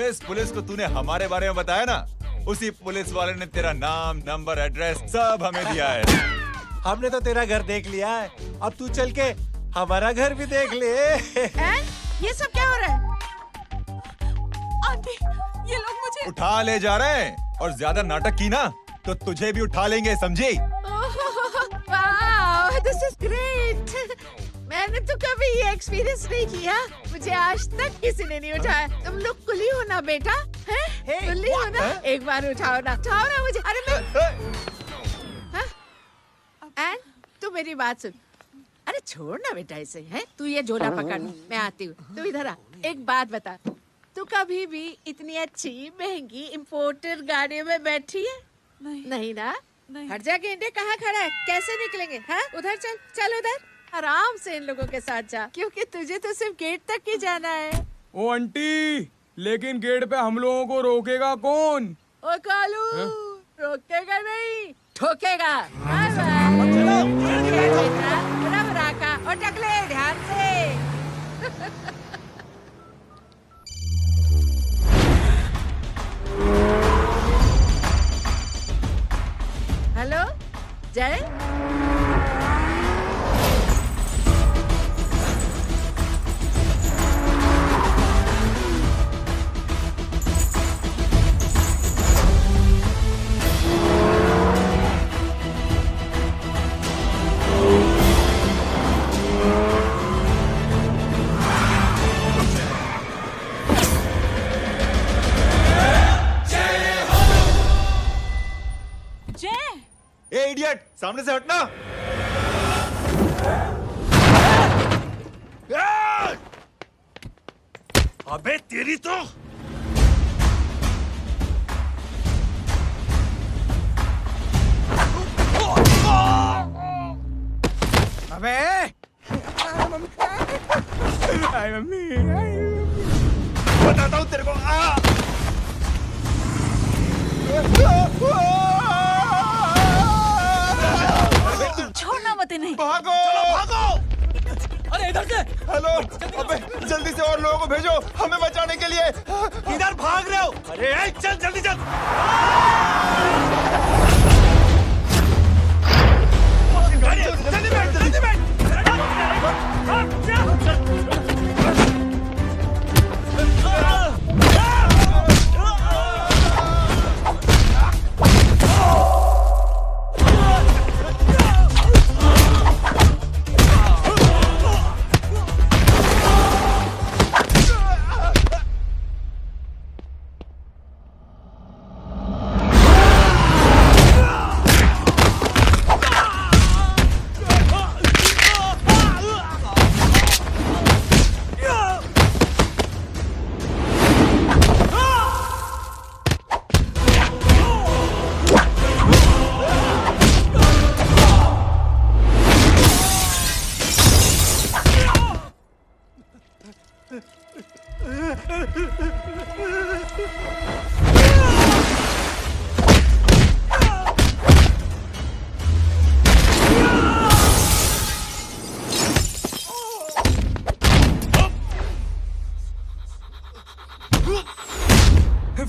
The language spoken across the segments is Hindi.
जिस पुलिस को तूने हमारे बारे में बताया ना, उसी पुलिस वाले ने तेरा नाम, नंबर, एड्रेस सब हमें दिया है। हमने तो तेरा घर देख लिया है, अब तू चल के हमारा घर भी देख ले। ये सब क्या हो रहा है? आंटी, ये लोग मुझे उठा ले जा रहे हैं, और ज्यादा नाटक की ना तो तुझे भी उठा लेंगे, समझी? वाह, दिस इज ग्रेट। मैंने तो कभी ये एक्सपीरियंस नहीं किया, मुझे आज तक किसी ने नहीं उठाया। तुम लोग कुली हो ना बेटा, हैं? कुली हो ना? एक बार उठाओ ना मुझे। अरे मैं एंड तू मेरी बात सुन। अरे छोड़ ना बेटा इसे, हैं? तू ये झोला पकड़, मैं आती हूँ। तू इधर आ, एक बात बता, तू कभी भी इतनी अच्छी महंगी इम्पोर्टेड गाड़ी में बैठी है? नहीं ना? हट जा, गेंडे कहाँ खड़ा है? कैसे निकलेंगे? हाँ, उधर चल, चल उधर, आराम से इन लोगों के साथ जा, क्योंकि तुझे तो सिर्फ गेट तक ही जाना है। ओ आंटी, लेकिन गेट पे हम लोगों को रोकेगा कौन? ओ कालू, रोकेगा नहीं, ठोकेगा। Bye bye. बेटा, रब राका और टकले ध्यान से। हेलो जय, ए इडियट, सामने से हटना। अबे तेरी तो अबे हाय मम्मी, बताता हूँ तेरे को। छोड़ना मत इन्हें। भागो, भागो। अरे इधर से। हेलो, अबे जल्दी से और लोगों को भेजो हमें बचाने के लिए। किधर भाग रहे हो? अरे चल जल्दी चल। जल्दी बैठ, जल्दी बैठ।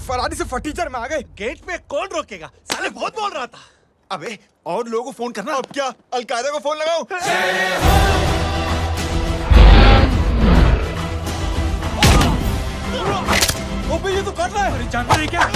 फरारी से फटीचर में आ गए। गेट पे कौन रोकेगा? साले बहुत बोल रहा था। अबे और लोगों को फोन करना। अब क्या अलकायदा को फोन लगाऊं? ओबे ये तो कर रहा है। अरे जानता है क्या?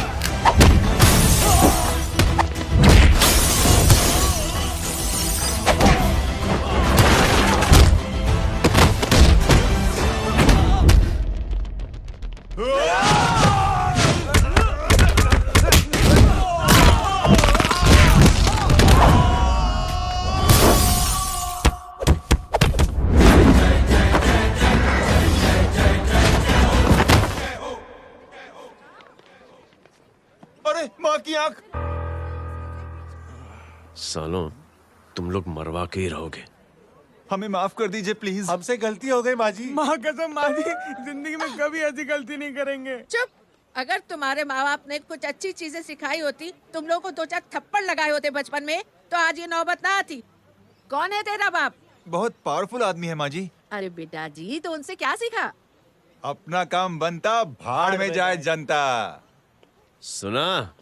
अरे माँ की आंख। सालों, तुम लोग मरवा के ही रहोगे। हमें माफ कर दीजिए प्लीज। हमसे गलती हो गई माँ जी। माँ कसम माँ जी, जिंदगी में कभी ऐसी गलती नहीं करेंगे। चुप। अगर तुम्हारे माँ बाप ने कुछ अच्छी चीजें सिखाई होती, तुम लोगों को 2-4 थप्पड़ लगाए होते बचपन में, तो आज ये नौबत ना आती। कौन है तेरा बाप? बहुत पावरफुल आदमी है माँ जी। अरे बेटा जी, तो उनसे क्या सीखा? अपना काम बनता, भाड़ में जाए जनता। सुना?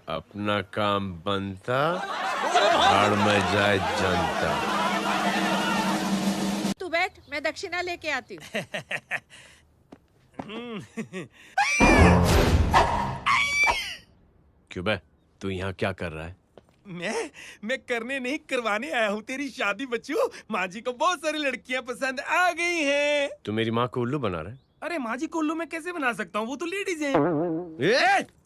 अपना काम बनता, भाड़ में जाए जनता। तू बैठ, मैं दक्षिणा लेके आती हूँ। क्यों बे? तू यहाँ क्या कर रहा है? मैं करने नहीं करवाने आया हूँ तेरी शादी बच्चू। माँ जी को बहुत सारी लड़कियाँ पसंद आ गई हैं। तू मेरी माँ को उल्लू बना रहा है? अरे माँ जी को उल्लू मैं कैसे बना सकता हूँ, वो तो लेडीज हैं।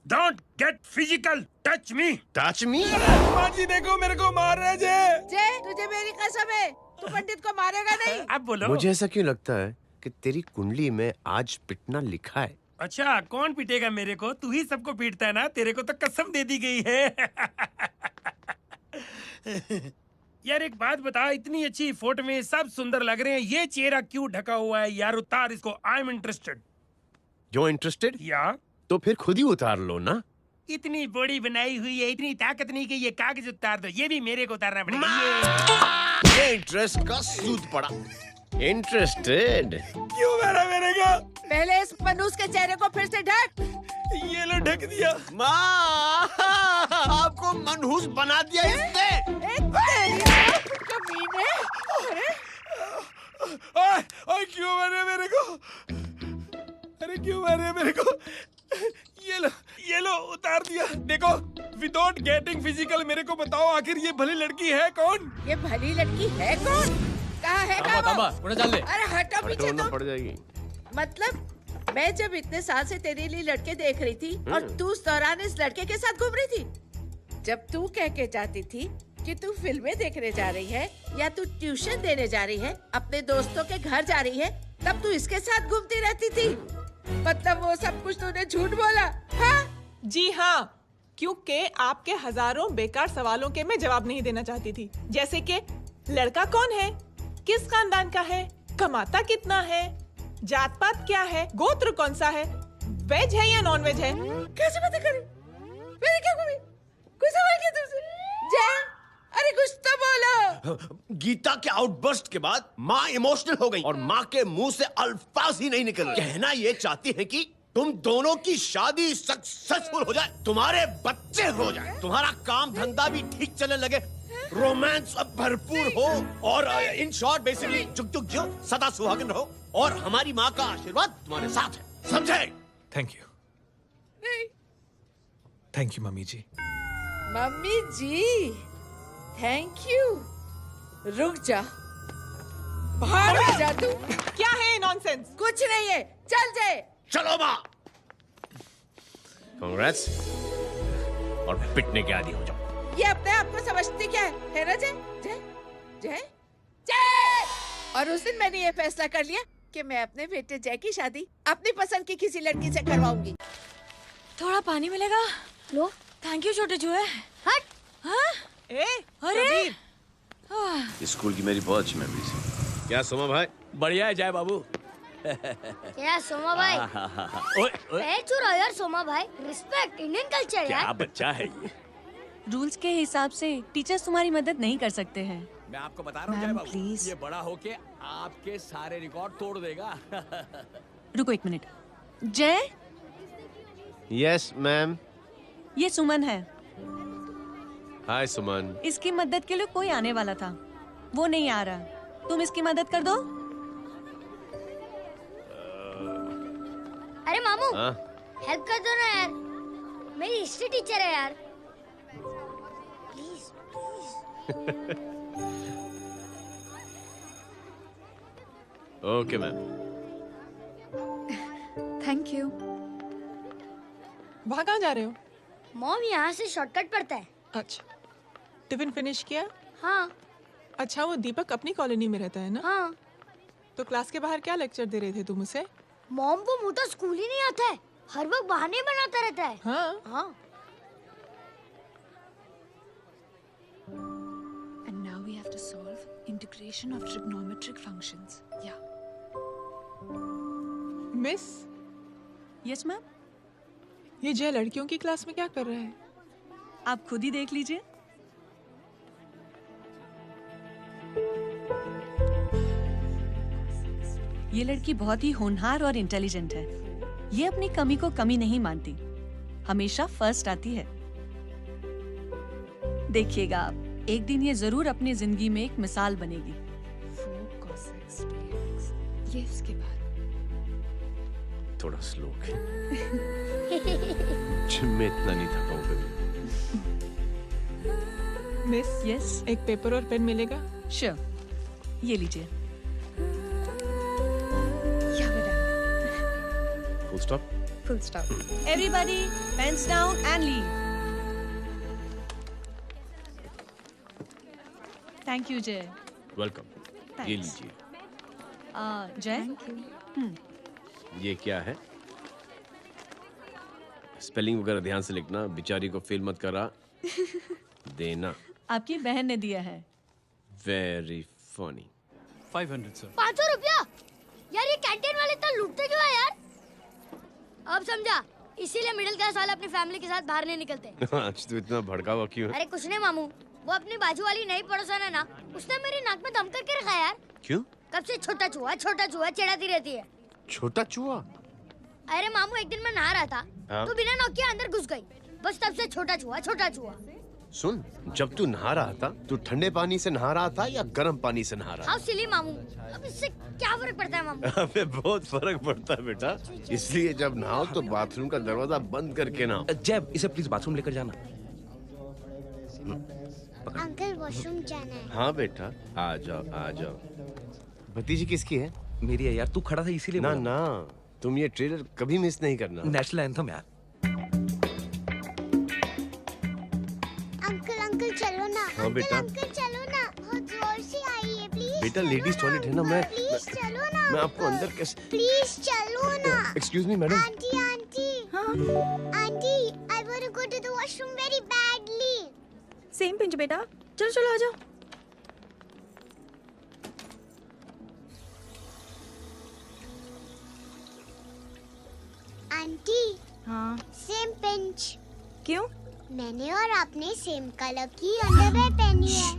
Don't get physical, touch me. Touch me? माँ जी देखो मेरे को मार रहे जय। जय, तुझे मेरी कसम है, तू पंडित को मारेगा नहीं। अब बोलो। मुझे ऐसा क्यों लगता है कि तेरी कुंडली में आज पिटना लिखा है? अच्छा, कौन पीटेगा मेरे को? तू ही सबको पीटता है ना, तेरे को तो कसम दे दी गई है। यार एक बात बता, इतनी अच्छी फोटो में सब सुंदर लग रहे हैं, ये चेहरा क्यों ढका हुआ है? यार उतार इसको, आई एम इंटरेस्टेड। जो इंटरेस्टेड? या तो फिर खुद ही उतार लो ना। इतनी बॉडी बनाई हुई है, इतनी ताकत नहीं कि ये कागज उतार दो, ये भी मेरे को उतारना पड़ेगा। ये इंटरेस्ट का सूद पड़ा। इंटरेस्टेड? क्यों मारा मेरे को? पहले इस मनूस के चेहरे को फिर से ढक। ये लो ढक दिया। माँ, आपको मनहूस बना दिया इसने। कमीने। अरे ओए क्यों मारे मेरे को? अरे क्यों मारे मेरे को? ये लो उतार दिया। देखो, विदाउट गेटिंग फिजिकल मेरे को बताओ, आखिर ये भली लड़की है कौन? ये भली लड़की है कौन? कहाँ है अरे हटो पीछे तो। पड़ जाएगी। मतलब मैं जब इतने साल से तेरे लिए लड़के देख रही थी और तू उस दौरान इस लड़के के साथ घूम रही थी। जब तू कह के जाती थी कि तू फिल्में देखने जा रही है या तू ट्यूशन देने जा रही है, अपने दोस्तों के घर जा रही है, तब तू इसके साथ घूमती रहती थी। मतलब वो सब कुछ तूने झूठ बोला? हाँ? जी हाँ, क्योंकि आपके हजारों बेकार सवालों के मैं जवाब नहीं देना चाहती थी। जैसे कि लड़का कौन है, किस खानदान का है, कमाता कितना है, जात पात क्या है, गोत्र कौन सा है, वेज है या नॉन वेज है। कैसे पता करी? मैंने क्या करी? कोई सवाल किया तुमसे? जय, अरे कुछ तो बोलो। गीता के आउटबर्स्ट के बाद माँ इमोशनल हो गई और माँ के मुंह से अल्फाज ही नहीं निकल रहे। कहना ये चाहती है कि तुम दोनों की शादी सक्सेसफुल हो जाए, तुम्हारे बच्चे हो जाए, तुम्हारा काम धंधा भी ठीक चलने लगे, रोमांस अब भरपूर हो और इन शॉर्ट बेसिकली जुग जुग जियो, सदा सुहागन रहो और हमारी माँ का आशीर्वाद तुम्हारे साथ है। समझे? Thank you. Thank you mummy ji. Mummy ji, thank you. रुक जा, बाहर आ जा तू। क्या है नॉनसेंस? कुछ नहीं है, चल जाए। चलो माँ। कांग्रेस। और पिटने के आदी हो जाओ। ये अपने आप को समझती क्या है ना जय? जय जय जय। और उस दिन मैंने ये फैसला कर लिया कि मैं अपने बेटे जय की शादी अपनी पसंद की किसी लड़की से करवाऊंगी। थोड़ा पानी मिलेगा? लो। थैंक यू छोटे चूहे। हट। हाँ? अरे स्कूल की मेरी बहुत अच्छी मेमोरीज है। क्या सोमा भाई? बढ़िया है जय बाबू। क्या सोमा भाई? पैर छू यार सोमा भाई, रिस्पेक्ट इंडियन कल्चर यार। क्या बच्चा है ये? रूल्स के हिसाब से टीचर्स तुम्हारी मदद नहीं कर सकते हैं। मैं आपको बता रहा हूँ जय बाबू, ये बड़ा होके आपके सारे रिकॉर्ड तोड़ देगा। रुको एक मिनट। जय। Yes ma'am. ये सुमन है। हाय सुमन। इसकी मदद के लिए कोई आने वाला था, वो नहीं आ रहा, तुम इसकी मदद कर दो। अरे मामू, हेल्प कर दो ना यार, मेरी हिस्ट्री टीचर है यार, please please. Okay ma'am. Thank you. वहाँ कहाँ जा रहे हो? मॉम यहाँ से शॉर्टकट पड़ता है। अच्छा, टिफिन फिनिश किया? हाँ। अच्छा, वो दीपक अपनी कॉलोनी में रहता है ना? हाँ। तो क्लास के बाहर क्या लेक्चर दे रहे थे तुम उसे? मॉम को मुँह तो स्कूल ही नहीं आता है, हर वक्त बहाने बनाता रहता है। हाँ। हाँ। And now we have to solve integration of trigonometric functions. Yeah. Miss. Yes ma'am. ये जय लड़कियों की क्लास में क्या कर रहा है? आप खुद ही देख लीजिए। ये लड़की बहुत ही होनहार और इंटेलिजेंट है। ये अपनी कमी को कमी नहीं मानती, हमेशा फर्स्ट आती है। देखिएगा आप, एक दिन ये जरूर अपनी जिंदगी में एक मिसाल बनेगी। ये उसके बाद थोड़ा स्लो जिम में इतना नहीं थका हूं कभी। मिस, यस, एक पेपर और पेन मिलेगा? श्योर, ये लीजिए। या बेटा, full stop. Full stop. Everybody pens down and leave. Thank you Jay. Welcome. ये Thanks. लीजिए। जय, ये क्या है? स्पेलिंग वगैरह ध्यान से लिखना, बेचारी को फेल मत करा देना। आपकी बहन ने दिया है। Very funny. 500 सर। 500 रुपया? यार ये कैंटीन वाले इतना लूटते क्यों है यार? अब समझा, इसीलिए मिडिल क्लास वाले अपनी फैमिली के साथ बाहर नहीं निकलते। आज तो इतना भड़का हुआ क्यों है? अरे कुछ नहीं मामू, वो अपनी बाजू वाली नई पड़ोसन है ना, उसने मेरी नाक में दम करके रखा यार। क्यों? कब से छोटा चूहा चिढ़ाती रहती है। छोटा चूहा? अरे मामू, एक दिन मैं नहा रहा था, हाँ? तो बिना नॉक के अंदर घुस गई। बस तब से छोटा चूहा। सुन, जब तू नहा रहा था, तू ठंडे पानी से नहा रहा था या गर्म पानी से नहा रहा हाउ सिली मामू, अब इससे क्या फर्क पड़ता है मामू? था? अबे बहुत फर्क पड़ता है बेटा, इसलिए जब नहाओ तो बाथरूम का दरवाजा बंद करके नहाओ। जैब, इसे प्लीज बाथरूम लेकर जाना। अंकल वॉशरूम जाना है। हाँ बेटा, आ जाओ आ जाओ। भतीजी किसकी है? मेरी है यार, तू खड़ा था इसीलिए ना बोला। ना, तुम ये ट्रेलर कभी मिस नहीं करना। नेशनल एंथम यार। अंकल चलो ना। हाँ बेटा। अंकल चलो ना, बहुत जोर से आई है, प्लीज। बेटा लेडीज टॉयलेट है ना, प्लीज चलो ना। मैं आपको अंदर कैसे? प्लीज चलो ना। Excuse me madam. Aunty, I want to go to the washroom very badly. Same pinch बेटा, चलो आ जाओ। आंटी, हाँ, सेम पिंच। क्यों? मैंने और आपने सेम कलर की अंडरवेयर पहनी है।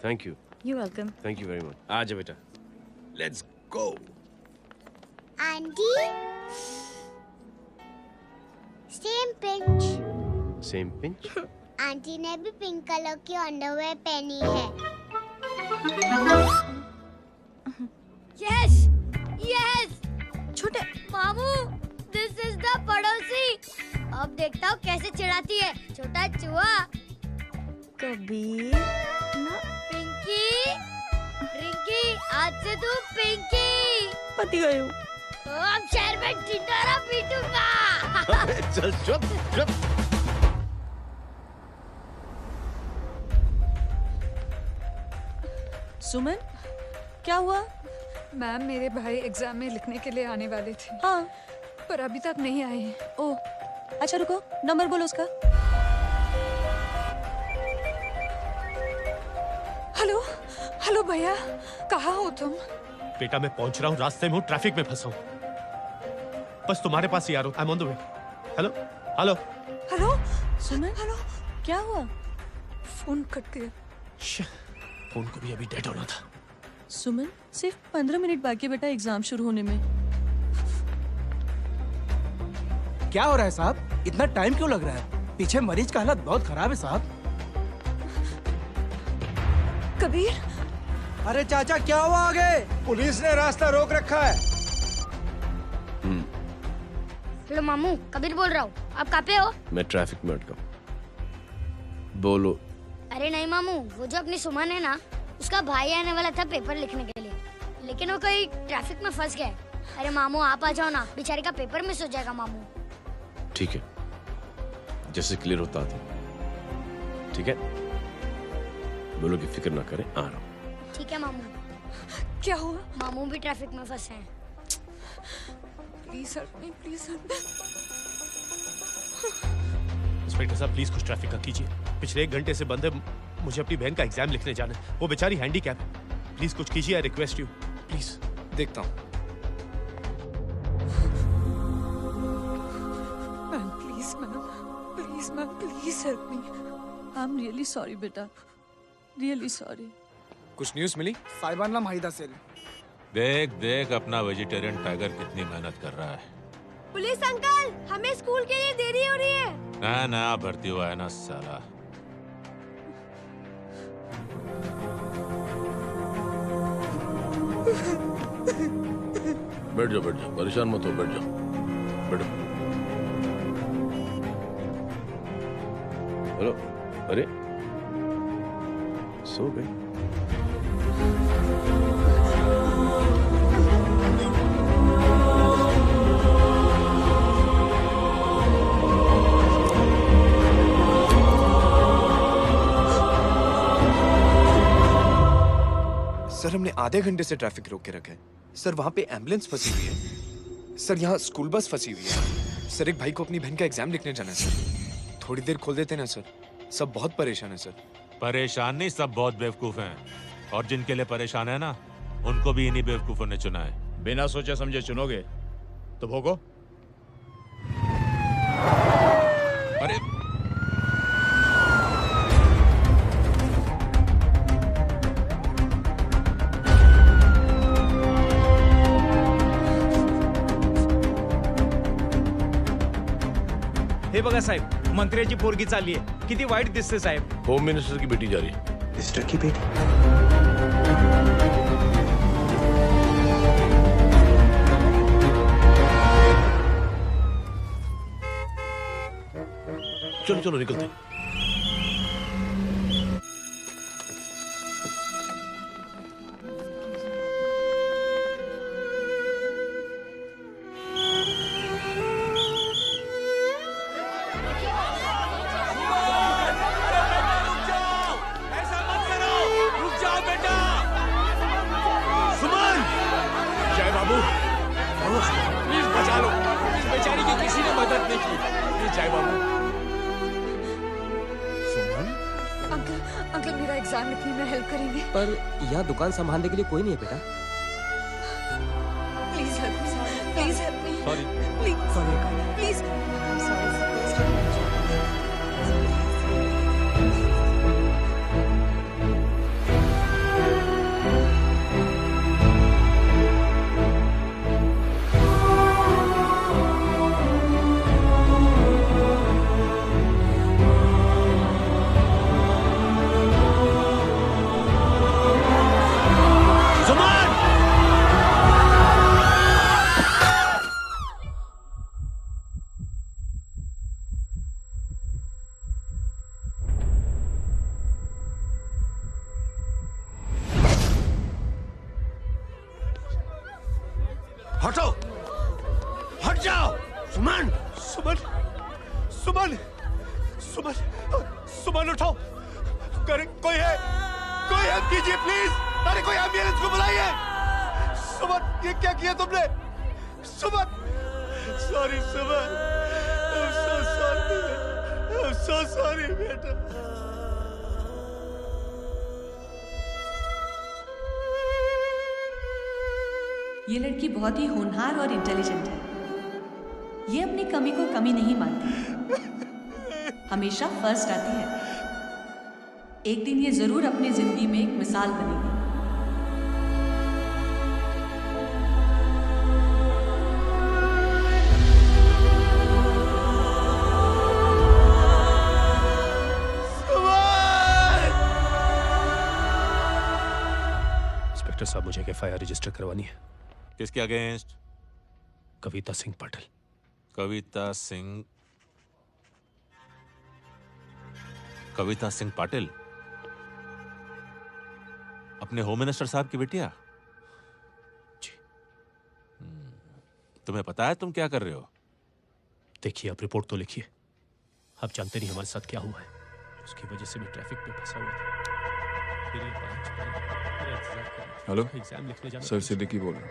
Thank you. You welcome. Thank you very much. आ जाओ बेटा, let's go. Aunty, same pinch. Same pinch? Aunty ने भी पिंक कलर की अंडरवेयर पहनी है। Yes yes. छोटे मामू, दिस इज द पड़ोसी। अब देखता हूँ कैसे चिढ़ाती है छोटा चूहा। कबीर ना। पिंकी, रिंकी, आज से तू पिंकी। पति गए हो। अब शहर में ढिंढोरा पीटूंगा। चल चुप चुप। सुमन, क्या हुआ? मैम, मेरे भाई एग्जाम में लिखने के लिए आने वाले थे। हाँ, पर अभी तक नहीं आए हैं। ओह, अच्छा रुको, नंबर बोलो उसका। हेलो हेलो भैया, कहाँ हो तुम? बेटा मैं पहुंच रहा हूँ, रास्ते में हूँ, ट्रैफिक में फंसा हूँ, बस तुम्हारे पास ही आ रहा हूँ। I am on the way. Hello hello hello Suman, hello, क्या हुआ? फोन कट गया। फोन को भी अभी डेड होना था। सुमन, सिर्फ 15 मिनट बाकी बेटा एग्जाम शुरू होने में। क्या हो रहा है साहब? इतना टाइम क्यों लग रहा है? पीछे मरीज का हालत बहुत खराब है साहब। कबीर, अरे चाचा क्या हुआ आगे? पुलिस ने रास्ता रोक रखा है। हेलो मामू, कबीर बोल रहा हूँ। आप कहाँ पे हो? मैं ट्रैफिक में अटका हूँ। बोलो। अरे नहीं मामू, वो जो अपनी सुमन है ना, उसका भाई आने वाला था पेपर लिखने के लिए, लेकिन वो कहीं ट्रैफिक में फंस गया। अरे मामू आप आ जाओ ना, बेचारी का पेपर मिस हो जाएगा मामू। ठीक है, जैसे क्लियर होता था। ठीक है, बोलो कि फिक्र ना करें, आ रहा हूँ। ठीक है मामू। क्या हुआ? मामू भी ट्रैफिक में फंसे हैं। Please help me, please help me. Inspector साहब प्लीज कुछ ट्रैफिक का कीजिए। पिछले 1 घंटे से बंद है, मुझे अपनी बहन का एग्जाम लिखने जाना है। वो बेचारी हैंडीकैप है। प्लीज कुछ कीजिए, आई रिक्वेस्ट यू प्लीज। देखता हूँ। Ma'am please ma'am, please help me. I am really sorry बेटा, रियली सॉरी। कुछ न्यूज़ मिली? साहिबाना माहिदा सेल। देख देख अपना वेजिटेरियन टाइगर कितनी मेहनत कर रहा है। पुलिस अंकल, हमें स्कूल के लिए देरी हो रही है। ना भर्ती हुआ है ना साला। बैठ जाओ परेशान मत हो, बैठ जाओ बैठो। हेलो, अरे सो गए? सर हमने आधे घंटे से ट्रैफिक रोक के रखा है। सर वहाँ पे एम्बुलेंस फंसी हुई है। सर यहाँ स्कूल बस फंसी हुई है। सर एक भाई को अपनी बहन का एग्जाम लिखने जाना है सर। थोड़ी देर खोल देते ना सर। सब बहुत परेशान है सर। परेशान नहीं, सब बहुत बेवकूफ हैं। और जिनके लिए परेशान है ना, उनको भी इन्हीं बेवकूफों ने चुना है। बिना सोचे समझे चुनोगे तो भोगो। अरे हे बघा साहेब, मंत्र्याची पोरगी चालली आहे. किती वाईट दिसते साहेब. होम मिनिस्टर की बेटी जा रही है। मिनिस्टर की बेटी? चलो चलो निकलते हैं। अंकल मेरा एग्जाम लिखने में हेल्प करेंगे? पर यहाँ दुकान संभालने के लिए कोई नहीं है बेटा। Please help me, please help me. Sorry. Please please. हटो, हट जाओ। सुमन, सुमन, सुमन, सुमन, सुमन उठो। कोई है, कोई हेल्प कीजिए प्लीज। अरे कोई एम्बुलेंस को बुलाइए। सुमन, ये क्या किया तुमने? Suman, sorry Suman, I'm so sorry, I'm so sorry बेटा। ये लड़की बहुत ही होनहार और इंटेलिजेंट है। ये अपनी कमी को कमी नहीं मानती, हमेशा फर्स्ट आती है। एक दिन ये जरूर अपनी जिंदगी में एक मिसाल बनेगी। इंस्पेक्टर साहब, मुझे एक FIR रजिस्टर करवानी है। किसके अगेंस्ट? कविता सिंह पाटिल। कविता सिंह पाटिल अपने होम मिनिस्टर साहब की बेटिया? जी। तुम्हें पता है तुम क्या कर रहे हो? देखिए, आप रिपोर्ट तो लिखिए। आप जानते नहीं हमारे साथ क्या हुआ है। उसकी वजह से मैं ट्रैफिक पे फंसा हुआ था। फिर ये 5 मिनट मेरा इंतजार करें। हेलो एग्जाम लिखने जाना। सर, सिद्दीकी बोल रहा हूँ।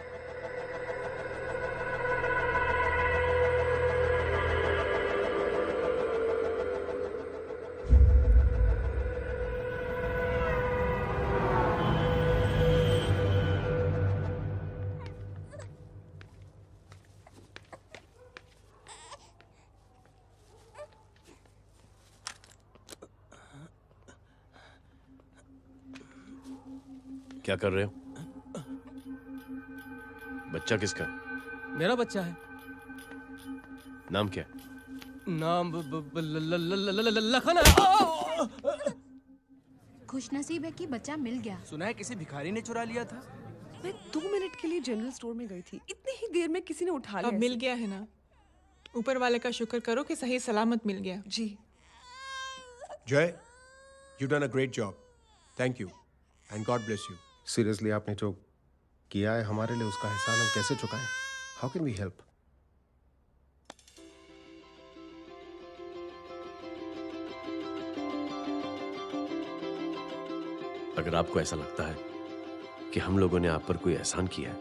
क्या कर रहे हो? बच्चा किसका? मेरा बच्चा है। नाम क्या? नाम लखन है। खुशनसीब है कि बच्चा मिल गया। सुना है किसी भिखारी ने चुरा लिया था। मैं 2 मिनट के लिए जनरल स्टोर में गई थी, इतनी ही देर में किसी ने उठा लिया। अब मिल गया है ना, ऊपर वाले का शुक्र करो कि सही सलामत मिल गया। जी। जय, you done a great job. Thank you and God bless you. Seriously आपने जो किया है हमारे लिए, उसका एहसान हम कैसे चुकाएं? How can we help? अगर आपको ऐसा लगता है कि हम लोगों ने आप पर कोई एहसान किया है,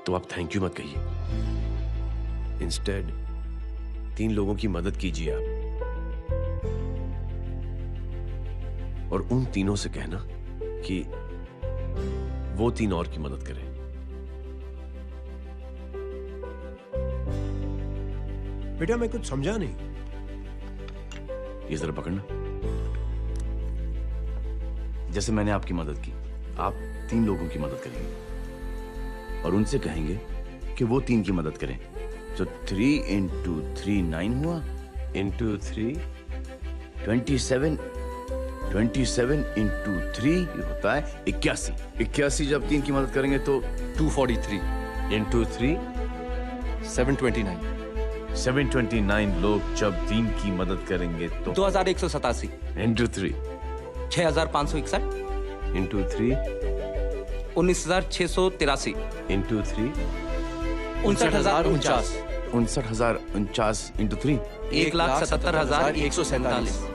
तो आप थैंक यू मत कहिए। इंस्टेड 3 लोगों की मदद कीजिए आप, और उन तीनों से कहना कि वो 3 और की मदद करें। बेटा मैं कुछ समझा नहीं। ये जरा पकड़ना। जैसे मैंने आपकी मदद की, आप 3 लोगों की मदद करेंगे और उनसे कहेंगे कि वो 3 की मदद करें। तो 3 into 3 9 हुआ, into 3 27, 27 into 3 होता है 81। 81 जब 3 की मदद करेंगे तो 243 into 3 729। 729 लोग जब 3 की मदद करेंगे तो 2187 into 3 6561 into 3 19683 into 3 59049 59049 into 3 1,77,147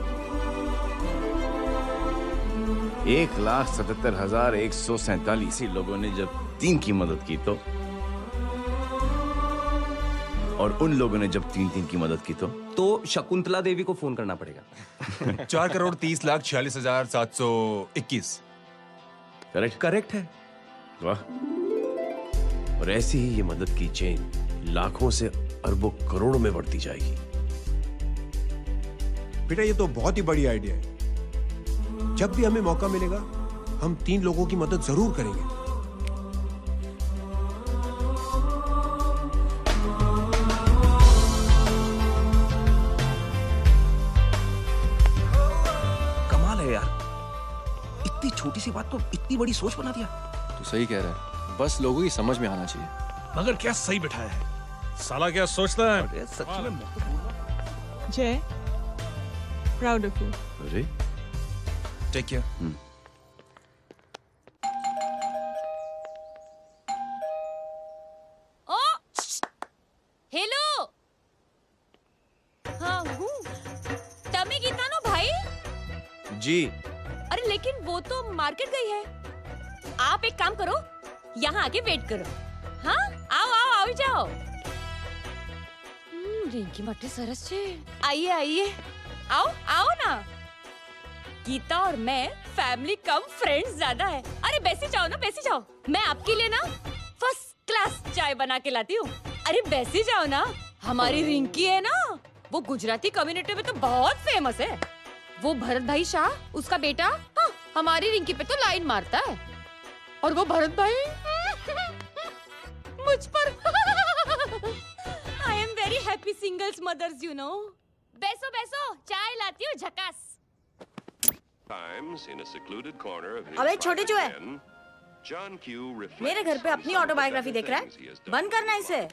1,77,147 लोगों ने जब 3 की मदद की तो, और उन लोगों ने जब 3 की मदद की तो शकुंतला देवी को फोन करना पड़ेगा। 4,30,46,721। करेक्ट है। वाह। और ऐसी ही ये मदद की चेन लाखों से अरबों करोड़ों में बढ़ती जाएगी। बेटा ये तो बहुत ही बड़ी आइडिया है। जब भी हमें मौका मिलेगा हम 3 लोगों की मदद जरूर करेंगे। कमाल है यार, इतनी छोटी सी बात को इतनी बड़ी सोच बना दिया। तू सही कह रहा है, बस लोगों की समझ में आना चाहिए। मगर क्या सही बिठाया है, साला क्या सोचता है। सच में जय, प्राउड ऑफ यू। अरे टेक केयर। ओ हेलो, हाँ हूँ। तमे गीता नो भाई? जी। अरे लेकिन वो तो मार्केट गई है। आप एक काम करो, यहाँ आके वेट करो। हाँ आओ आओ आओ जाओ। रिंकी मटे सरस छे। आइए आइए, आओ आओ ना। गीता और मैं फैमिली कम फ्रेंड्स ज्यादा है। अरे बैसी जाओ ना, बैसी जाओ। मैं आपके लिए ना फर्स्ट क्लास चाय बना के लाती हूँ। अरे बैसी जाओ ना। हमारी रिंकी है ना, वो गुजराती कम्युनिटी में तो बहुत फेमस है। वो भरत भाई शाह, उसका बेटा, हाँ, हमारी रिंकी पे तो लाइन मारता है। और वो भरत भाई मुझ पर I am very happy singles mothers you know. बैसो बैसो, चाय लाती हूँ झकास। अबे छोटे जो है, मेरे घर पे अपनी ऑटोबायोग्राफी देख रहा है, बंद करना इसे।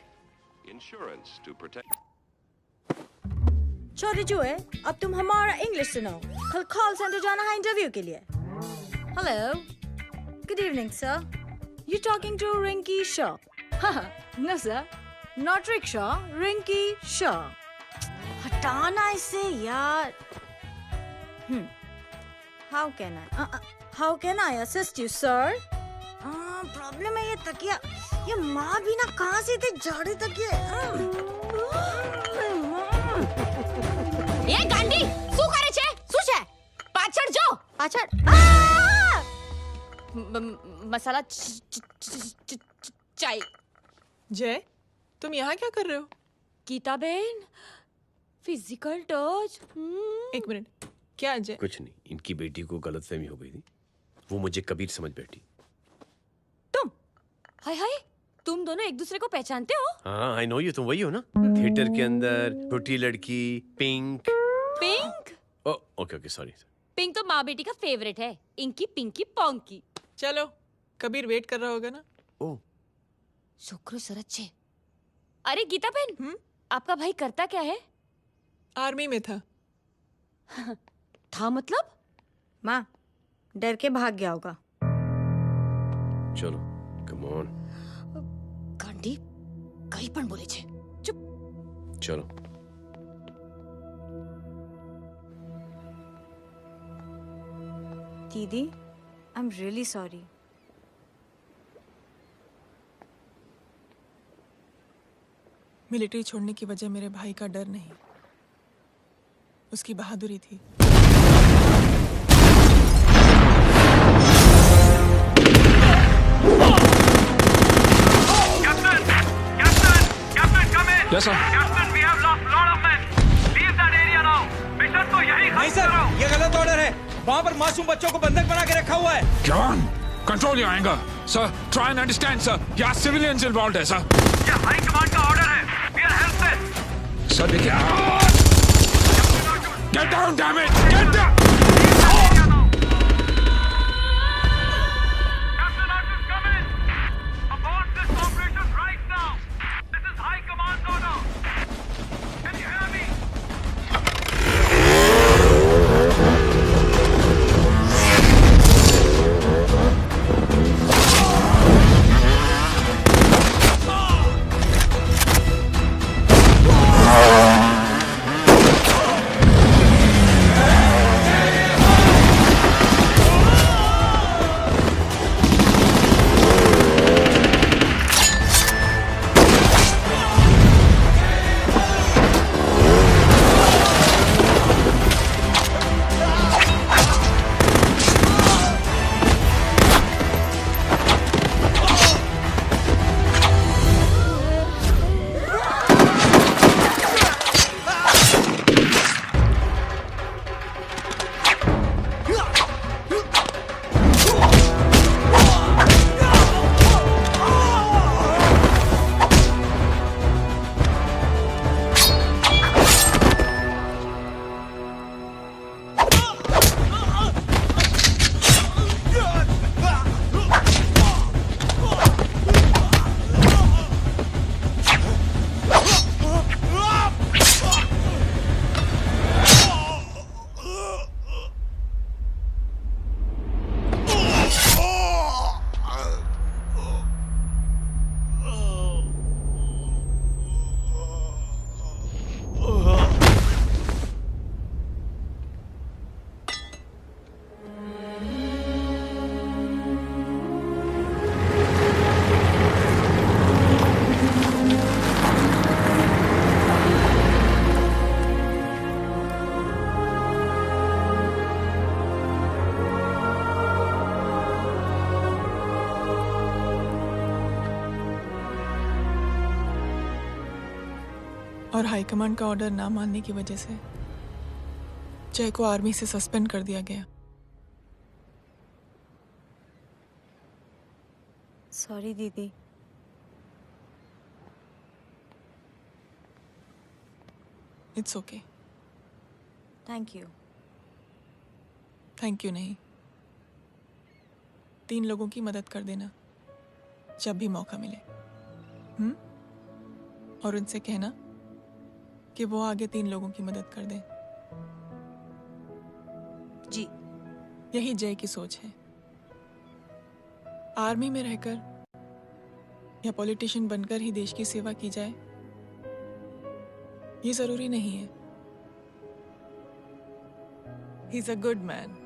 छोटे जो है, अब तुम हमारा इंग्लिश सुनो। कल कॉल सेंटर जाना है इंटरव्यू के लिए। Hello, good evening sir, you talking to Rinki Shaw? No sir, not rickshaw, Rinki Shaw. हटाना इसे यार। How can I assist you, sir? Problem है ये तकिया, ये माँ भी ना कहाँ से थे झाड़े तकिए। ये गांडी, શું કરે છે? શું છે? પાછળ જો, પાછળ। मसाला चाय। जय, तुम यहाँ क्या कर रहे हो? गीता बहन, फिजिकल टच। एक मिनट, क्या जय? कुछ नहीं, इनकी बेटी को गलतफहमी हो गई थी वो मुझे कबीर समझ बैठी। हाय हाय, तुम दोनों एक दूसरे को पहचानते हो? हाँ, आई नो यू, तुम वही हो ना? थिएटर के अंदर छोटी लड़की pink. Pink? Okay okay, sorry. Pink तो माँ बेटी का फेवरेट है, इंकी पिंकी पोंकी। चलो, कबीर वेट कर रहा होगा ना? ओ, शुक्र सरच्चे। अरे गीता बहन, आपका भाई करता क्या है? आर्मी में था। था मतलब? माँ, डर के भाग गया होगा। चलो, कम ऑन। गांडी, कहीं पण बोले छे। चुप। चलो। दीदी, I am really sorry. Military छोड़ने की वजह मेरे भाई का डर नहीं, उसकी बहादुरी थी। Yes, sir. Captain, we have lost lot of men. Leave that area now. Mission तो यही नहीं सर, ये गलत ऑर्डर है। वहाँ पर मासूम बच्चों को बंधक बना के रखा हुआ है। जवान, control your anger. Sir, try and understand, sir. यहाँ civilians involved है, sir. ये हाई कमांड का ऑर्डर है. We are helpless. Sir, देखिए. Get down, damn it! Get down! और हाईकमांड का ऑर्डर ना मानने की वजह से जय को आर्मी से सस्पेंड कर दिया गया। सॉरी दीदी। It's okay. Thank you. Thank you नहीं, 3 लोगों की मदद कर देना जब भी मौका मिले। और उनसे कहना कि वो आगे 3 लोगों की मदद कर दें। जी। यही जय की सोच है। आर्मी में रहकर या पॉलिटिशियन बनकर ही देश की सेवा की जाए, ये जरूरी नहीं है। He is a good man.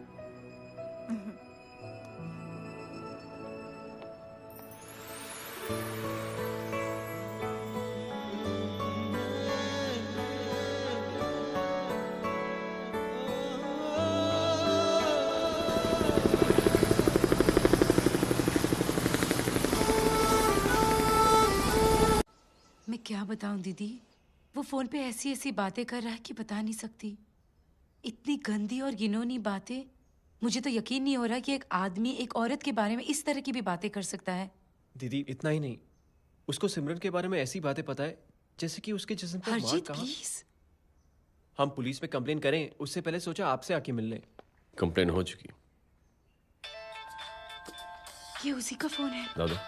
मैं क्या बताऊं दीदी, वो फोन पे ऐसी ऐसी बातें कर रहा है कि बता नहीं सकती। इतनी गंदी और घिनौनी बातें मुझे तो यकीन नहीं हो रहा कि एक आदमी एक औरत के बारे में इस तरह की भी बातें कर सकता है। दीदी इतना ही नहीं, उसको सिमरन के बारे में ऐसी बातें पता है जैसे कि उसके जिस्म पर मार हरजीत कहाँ। प्लीज। हम पुलिस में कंप्लेन करें उससे पहले सोचा आपसे आके मिल लें। कंप्लेन हो चुकी। ये उसी का फोन है। दादा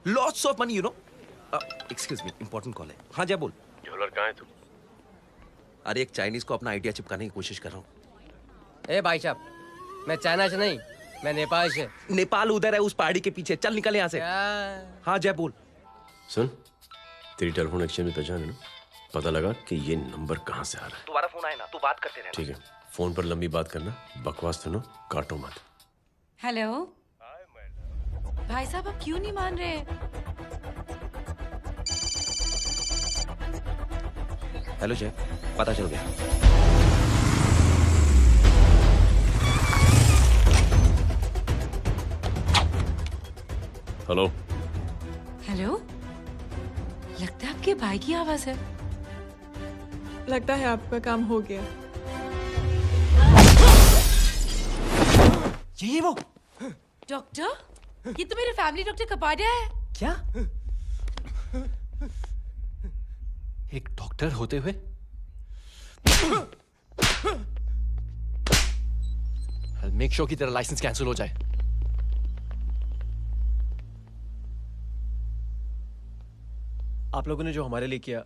lots of money you know. Excuse me, important call है। हाँ जय बोल। ज्वेलर कहाँ है तू? अरे एक चाइनीज को अपना आइडिया चिपकाने की कोशिश कर रहा हूँ। ए भाई साहब, मैं चाइना से नहीं, मैं नेपाल से। नेपाल उधर है उस पहाड़ी के पीछे, चल निकल यहाँ से। हाँ जय बोल। सुन, तेरी टेलीफोन एक्सचेंज में पहचान है ना? पता लगा कि ये नंबर कहाँ से आ रहा है। दोबारा फोन आए ना तू बात करते रहना। ठीक है, फोन पर लंबी बात करना, बकवास सुनो, काटो मत। हेलो भाई साहब, आप क्यों नहीं मान रहे? हेलो जय, पता चल गया। हेलो हेलो, लगता है आपके भाई की आवाज है। लगता है आपका काम हो गया। ये वो डॉक्टर, ये तो मेरे फैमिली डॉक्टर कपाडिया है। क्या? एक डॉक्टर होते हुए? मेक श्योर कि तेरा लाइसेंस कैंसिल हो जाए। आप लोगों ने जो हमारे लिए किया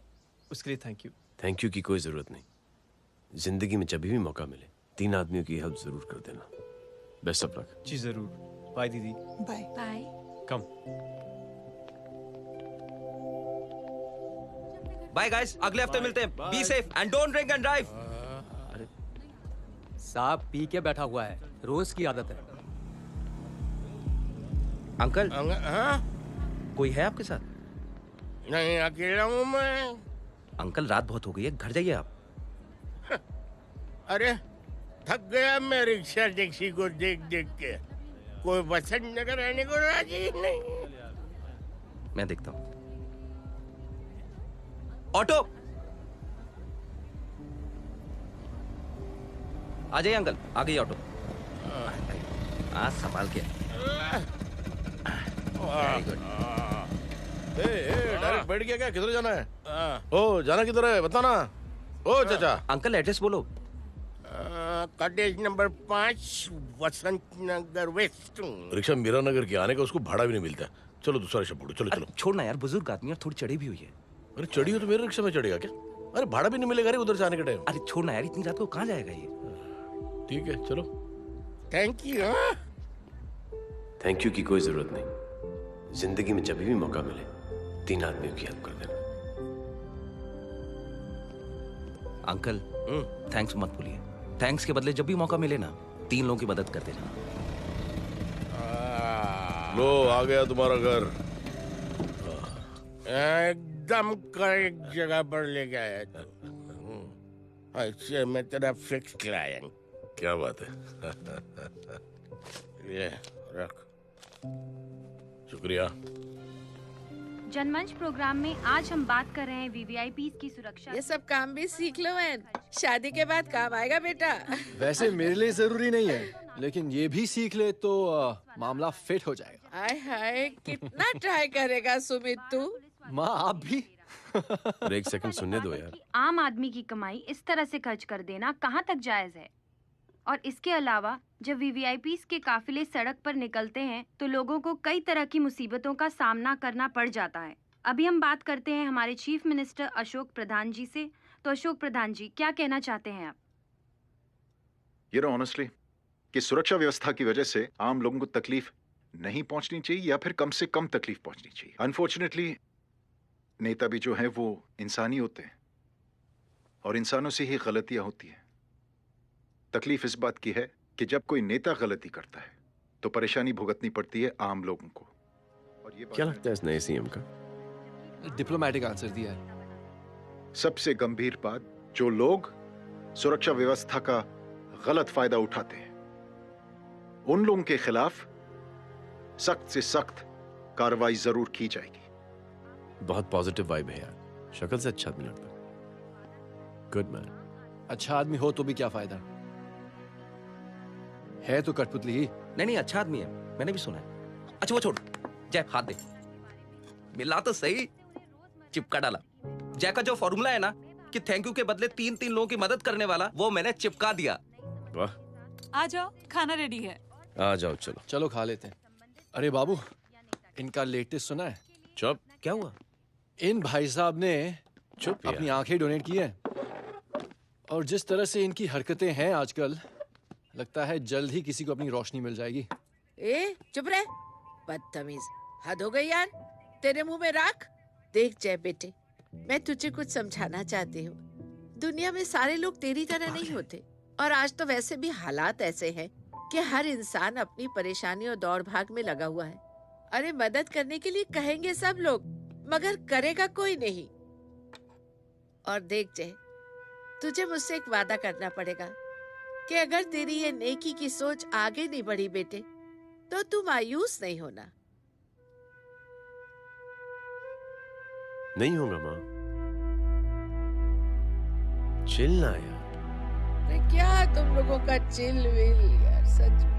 उसके लिए थैंक यू। थैंक यू की कोई जरूरत नहीं। जिंदगी में जब भी मौका मिले 3 आदमियों की हेल्प जरूर कर देना। Best of luck. जी जरूर। बाय दीदी। Bye bye. Come. Bye guys, अगले हफ्ते मिलते हैं। Be safe and don't drink and drive. साहब पी के बैठा हुआ है, रोज की आदत है। अंकल हाँ? कोई है आपके साथ? नहीं, अकेला हूँ मैं। अंकल रात बहुत हो गई है, घर जाइए आप। अरे थक गया मैं रिक्शा टैक्सी को देख देख के। कोई पसंद नगर रहने को राजी नहीं। मैं देखता हूँ। ऑटो आ जाइए अंकल, आ गई ऑटो। आज संभाल के। Very good. डायरेक्ट बैठ गया क्या? किधर जाना है? ओ जाना किधर है बताना। ओ चाचा। अंकल एड्रेस बोलो। कॉटेज नंबर 5 वसंत नगर वेस्ट। रिक्शा मीरा नगर के आने का उसको भाड़ा भी नहीं मिलता। चलो दूसरा रिक्शा पकड़ो। चलो चलो। छोड़ना यार, बुजुर्ग आदमी और थोड़ी चढ़ी भी हुई है। अरे चढ़ी हो तो मेरे रिक्शा में चढ़ेगा क्या? अरे भाड़ा भी नहीं मिलेगा रे उधर से आने के टाइम। अरे छोड़ना यार, इतनी रात को कहाँ जाएगा ये? ठीक है चलो। Thank you. थैंक यू की कोई जरूरत नहीं। जिंदगी में जब भी मौका मिले 3 आदमियों की हेल्प कर देना। अंकल थैंक्स मत भूलिए। थैंक्स के बदले जब भी मौका मिले ना 3 लोगों की मदद कर देना। लो आ गया तुम्हारा घर। एकदम करेक्ट जगह पर ले गया तू। अच्छा मैं तेरा फिक्स क्लाइंट। क्या बात है। ये रख। शुक्रिया। जनमंच प्रोग्राम में आज हम बात कर रहे हैं वीवीआईपीज़ की सुरक्षा। ये सब काम भी सीख लो मैन, शादी के बाद काम आएगा बेटा। वैसे मेरे लिए जरूरी नहीं है, लेकिन ये भी सीख ले तो मामला फिट हो जाएगा। हाय हाय, कितना ट्राई करेगा सुमित तू? माँ आप भी। और एक सेकंड सुनने दो यार। आम आदमी की कमाई इस तरह से खर्च कर देना कहाँ तक जायज है? और इसके अलावा जब वीवीआईपीज़ के काफिले सड़क पर निकलते हैं तो लोगों को कई तरह की मुसीबतों का सामना करना पड़ जाता है। अभी हम बात करते हैं हमारे चीफ मिनिस्टर अशोक प्रधान जी से। तो अशोक प्रधान जी, क्या कहना चाहते हैं आप? ये ऑनेस्टली कि सुरक्षा व्यवस्था की वजह से आम लोगों को तकलीफ नहीं पहुंचनी चाहिए या फिर कम से कम तकलीफ पहुंचनी चाहिए। अनफॉर्चुनेटली नेता भी जो है वो इंसानी होते हैं और इंसानों से ही गलतियां होती हैं। तकलीफ इस बात की है कि जब कोई नेता गलती करता है तो परेशानी भुगतनी पड़ती है आम लोगों को। और ये क्या लगता है इस नए सीएम का? डिप्लोमेटिक आंसर दिया है। सबसे गंभीर बात, जो लोग सुरक्षा व्यवस्था का गलत फायदा उठाते हैं उन लोगों के खिलाफ सख्त से सख्त कार्रवाई जरूर की जाएगी। बहुत पॉजिटिव वाइब है यार। शक्ल से अच्छा आदमी लगता है। Good man. अच्छा आदमी हो तो भी क्या फायदा, है तो कठपुतली ही। नहीं, अच्छा आदमी है, मैंने भी सुना है। अच्छा वो छोड़, जय हाथ दे। मिला तो सही, चिपका डाला। जय का जो फॉर्मूला है ना कि थैंक यू के बदले 3 लोगों की मदद करने वाला, वो मैंने चिपका दिया। वाह, आ जाओ, खाना रेडी है। आ जाओ, चलो चलो खा लेते हैं। अरे बाबू, इनका लेटेस्ट सुना है? चुप। क्या हुआ? इन भाई साहब ने चुप अपनी आंखें डोनेट की है, और जिस तरह से इनकी हरकतें हैं आजकल, लगता है जल्द ही किसी को अपनी रोशनी मिल जाएगी। ए चुप रहे, बदतमीज, हद हो गई यार। तेरे मुंह में राख। देख जय बेटे, मैं तुझे कुछ समझाना चाहती हूँ। दुनिया में सारे लोग तेरी तरह नहीं होते, और आज तो वैसे भी हालात ऐसे हैं कि हर इंसान अपनी परेशानी और दौड़ भाग में लगा हुआ है। अरे मदद करने के लिए कहेंगे सब लोग, मगर करेगा कोई नहीं। और देख जय, तुझे मुझसे एक वादा करना पड़ेगा कि अगर तेरी ये नेकी की सोच आगे नहीं बढ़ी बेटे, तो तू मायूस नहीं होना। नहीं होगा माँ, चिल ना यार। अरे क्या तुम लोगों का चिल विल यार, सच में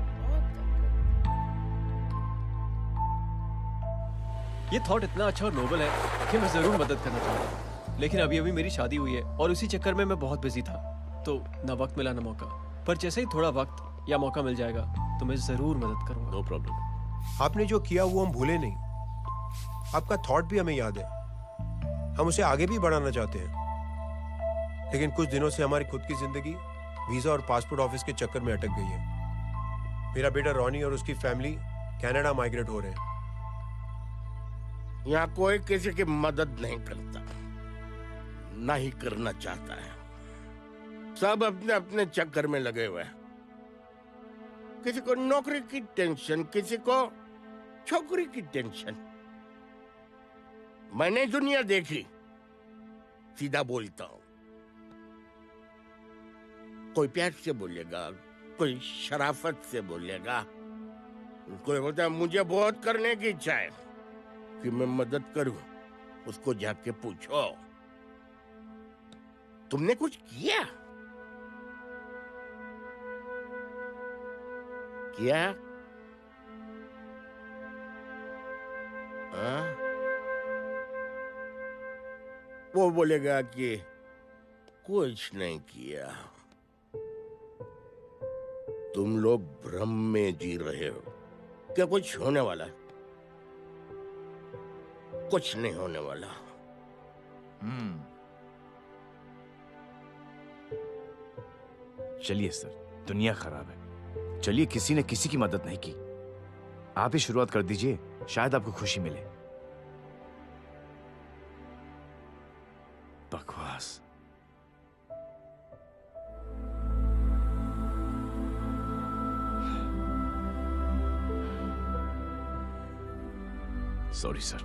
ये थॉट इतना अच्छा और नोबल है कि मैं जरूर मदद करना चाहूंगा, लेकिन अभी अभी मेरी शादी हुई है और उसी चक्कर में मैं बहुत बिजी था, तो ना वक्त मिला ना मौका। पर जैसे ही थोड़ा वक्त या मौका मिल जाएगा तो मैं जरूर मदद करूंगा। No problem. आपने जो किया वो हम भूले नहीं, आपका थॉट भी हमें याद है, हम उसे आगे भी बढ़ाना चाहते हैं। लेकिन कुछ दिनों से हमारी खुद की जिंदगी वीजा और पासपोर्ट ऑफिस के चक्कर में अटक गई है। मेरा बेटा रॉनी और उसकी फैमिली कनाडा माइग्रेट हो रहे हैं। यहाँ कोई किसी की मदद नहीं करता, ना ही करना चाहता है। सब अपने अपने चक्कर में लगे हुए हैं। किसी को नौकरी की टेंशन, किसी को छोकरी की टेंशन। मैंने दुनिया देखी, सीधा बोलता हूं। कोई प्यार से बोलेगा, कोई शराफत से बोलेगा, कोई बोलता है मुझे बहुत करने की इच्छा है कि मैं मदद करूं। उसको जाके पूछो, तुमने कुछ किया? किया? हाँ? वो बोलेगा कि कुछ नहीं किया। तुम लोग भ्रम में जी रहे हो। क्या कुछ होने वाला है? कुछ नहीं होने वाला। चलिए सर, दुनिया खराब है। चलिए, किसी ने किसी की मदद नहीं की, आप ही शुरुआत कर दीजिए, शायद आपको खुशी मिले। बकवास। सॉरी सर,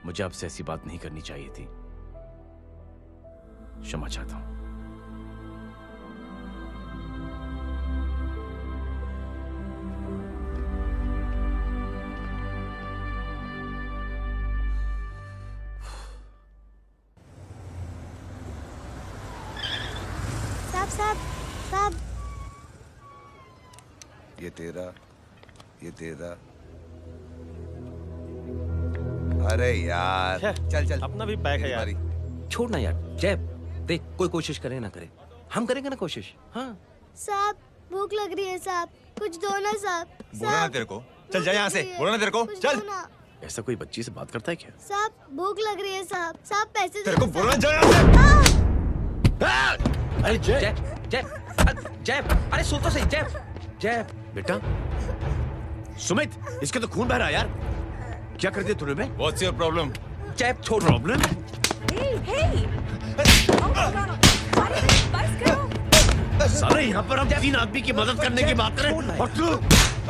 मुझे आपसे ऐसी बात नहीं करनी चाहिए थी। क्षमा चाहता हूं। साहब, ये तेरा। अरे यार, चल अपना भी पैक है यार। छोड़ ना यार। जय देख, कोई कोशिश करे ना करे, हम करेंगे ना कोशिश। हाँ साहब, भूख लग रही है साहब, कुछ दो ना साहब। बोला ना तेरे को, चल जा यहाँ से। बोला ना तेरे को, चल। ऐसा कोई बच्ची से बात करता है क्या? साहब भूख लग रही है साहब, साहब पैसे तेरे को बोला जा यहाँ से। अरे जय जय जय, अरे सुन तो सही। जय बेटा, सुमित, इसके तो खून बह रहा है यार। क्या कर दिया तूने बे? What's your problem? जय छोड़। प्रॉब्लम? सारे यहाँ पर हम 3 आदमी की मदद करने की बात करें और तू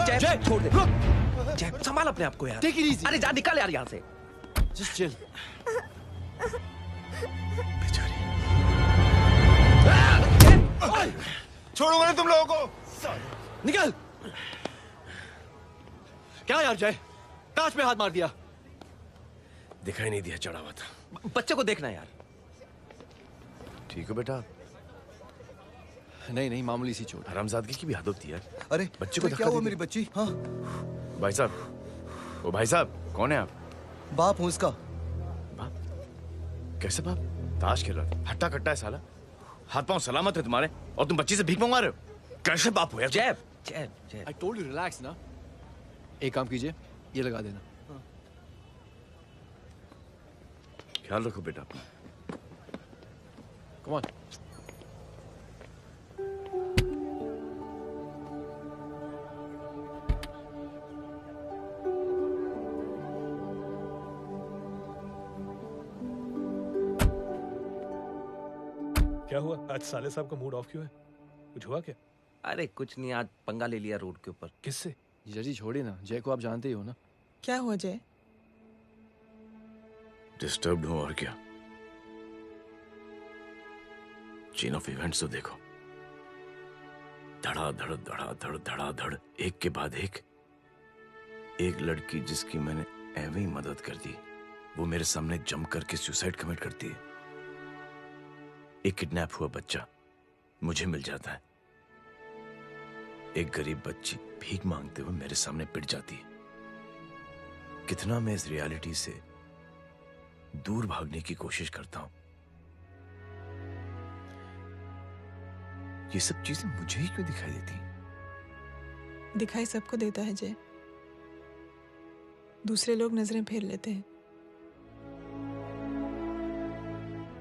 जय छोड़ दे। जय संभाल अपने आप को यार। Take it easy. अरे जा, निकल यार यहाँ से। Just chill. छोड़ूंगा नहीं तुम लोगों को। निकल। क्या यार जय, कांच में हाथ मार दिया। दिखाई नहीं दिया, चढ़ा हुआ था। बच्चे को देखना यार। ठीक है बेटा, नहीं नहीं, मामूली सी चोट। हरामजादगी की भी हद होती है। अरे बच्चे को क्या धक्का हुआ दे मेरी दिया। बच्ची? हाँ भाई साहब, ओ भाई साहब, कौन है आप? बाप हूँ इसका। बाप? कैसे बाप? ताश खेल रहा, हट्टा कट्टा है साला। हाथ पांव सलामत है तुम्हारे और तुम बच्ची से भीख मंगवा रहे हो? कैसे बाप हो यार? जैब जैब जैब। आई टोल्ड यू रिलैक्स ना। एक काम कीजिए, ये लगा देना। ख्याल रखो बेटा अपना। Come on. क्या हुआ आज साले साहब का मूड ऑफ क्यों है? कुछ हुआ क्या? अरे कुछ नहीं, आज पंगा ले लिया रोड के ऊपर। किससे? जीजा जी छोड़िए ना, जय को आप जानते ही हो ना। क्या हुआ जय? डिस्टर्ब्ड हूं और क्या। चेन ऑफ इवेंट्स तो देखो, धड़ाधड़ धड़ाधड़ धड़ाधड़, एक के बाद एक लड़की जिसकी मैंने एवं ही मदद कर दी, वो मेरे सामने जम करके सुसाइड कमिट करती है। एक किडनैप हुआ बच्चा मुझे मिल जाता है। एक गरीब बच्ची भीख मांगते हुए मेरे सामने पिट जाती है। कितना मैं इस रियलिटी से दूर भागने की कोशिश करता हूं। ये सब चीजें मुझे ही क्यों दिखाई देती? दिखाई सबको देता है जय, दूसरे लोग नजरें फेर लेते हैं।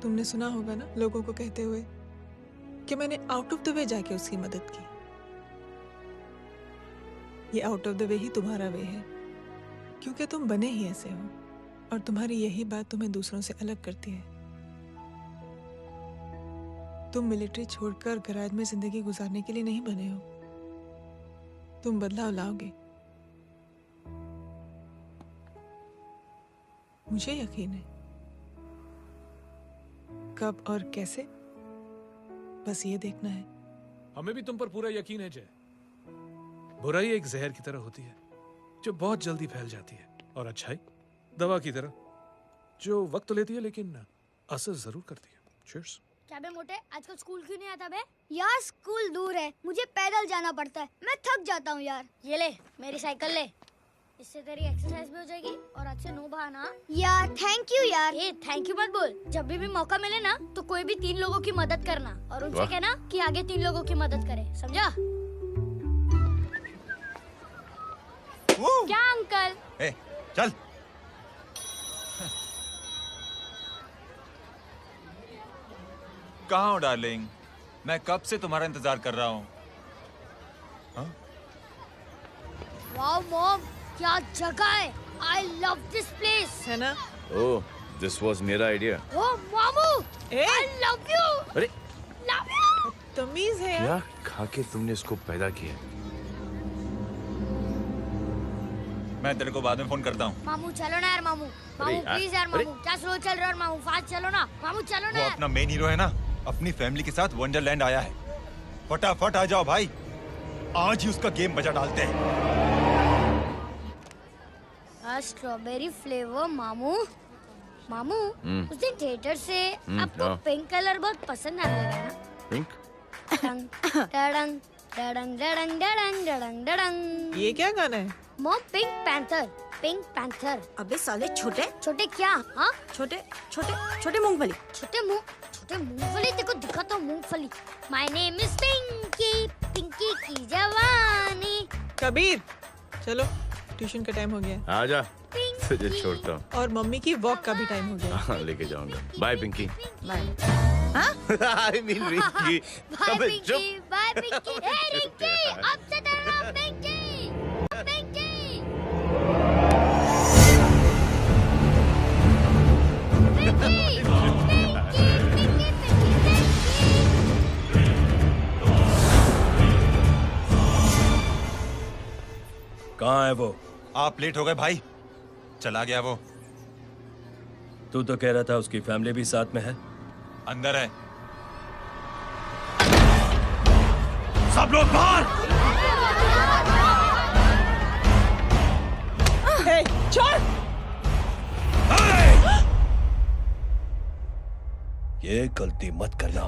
तुमने सुना होगा ना लोगों को कहते हुए कि मैंने आउट ऑफ द वे जाके उसकी मदद की। ये आउट ऑफ द वे ही तुम्हारा वे है, क्योंकि तुम बने ही ऐसे हो और तुम्हारी यही बात तुम्हें दूसरों से अलग करती है। तुम मिलिट्री छोड़कर गैराज में जिंदगी गुजारने के लिए नहीं बने हो। तुम बदलाव लाओगे, मुझे यकीन है। कब और कैसे, बस ये देखना है। हमें भी तुम पर पूरा यकीन है जय। बुराई एक जहर की तरह होती है जो बहुत जल्दी फैल जाती है, और अच्छाई दवा की तरह जो वक्त लेती है लेकिन असर जरूर करती है। चीयर्स। क्या बे मोटे, आजकल स्कूल क्यों नहीं आता बे? यार स्कूल दूर है, मुझे पैदल जाना पड़ता है, मैं थक जाता हूँ यार। ये ले मेरी साइकिल ले, इससे तेरी एक्सरसाइज भी हो जाएगी और आज से नो बहाना। यार थैंक यू यार। ए थैंक यू मत बोल, जब भी मौका मिले ना तो कोई भी 3 लोगों की मदद करना और उनसे कहना कि आगे 3 लोगों की मदद करे, समझा? क्या अंकल? ए, चल। कहाँ हो डार्लिंग? मैं कब से तुम्हारा इंतजार कर रहा हूँ। वाओ मॉम, क्या जगह है। I love this place. है ना? ओह, दिस वाज मेरा आइडिया। ओह मामू, I love you. अरे Love you. तमीज है। क्या खा के तुमने इसको पैदा किया? मैं तेरे को बाद में फोन करता हूँ। मामू चलो ना यार, मामू प्लीज यार, मामू क्या स्लो चल रहा है मामू, फास्ट चलो ना मामू, चलो ना। वो अपना मेन हीरो है ना, अपनी फैमिली के साथ वंडरलैंड आया है। फटाफट आ जाओ भाई, आज ही उसका गेम बजा डालते हैं। स्ट्रॉबेरी फ्लेवर मामू। मामू उस दिन थिएटर से आपको हाँ। पिंक कलर बहुत पसंद आने लगा ना? पिंक? डडंग डडंग डडंग डडंग डडंग डडंग डडंग। ये क्या गाना है? Mom pink panther, pink panther. अबे साले छोटे छोटे क्या? हाँ छोटे छोटे छोटे मूंगफली। छोटे मूंगफली, देखो दिखाता हूँ मूंगफली। My name is Pinky, Pinky की जवानी। कबीर चलो, ट्यूशन का टाइम हो गया। आजा, तुझे छोड़ता हूँ। और मम्मी की वॉक का भी टाइम हो गया। हाँ, लेके जाऊंगा। Bye Pinky. Bye. I mean Rinky. Bye Pinky, bye Pinky. Hey Rinky, अब से तेरा नाम पिंकी, पिंकी। पिंकी, पिंकी, पिंकी, पिंकी। कहाँ है वो? आप लेट हो गए भाई, चला गया वो। तू तो कह रहा था उसकी फैमिली भी साथ में है। अंदर है। सब लोग बाहर। छोड़। ये गलती मत करना।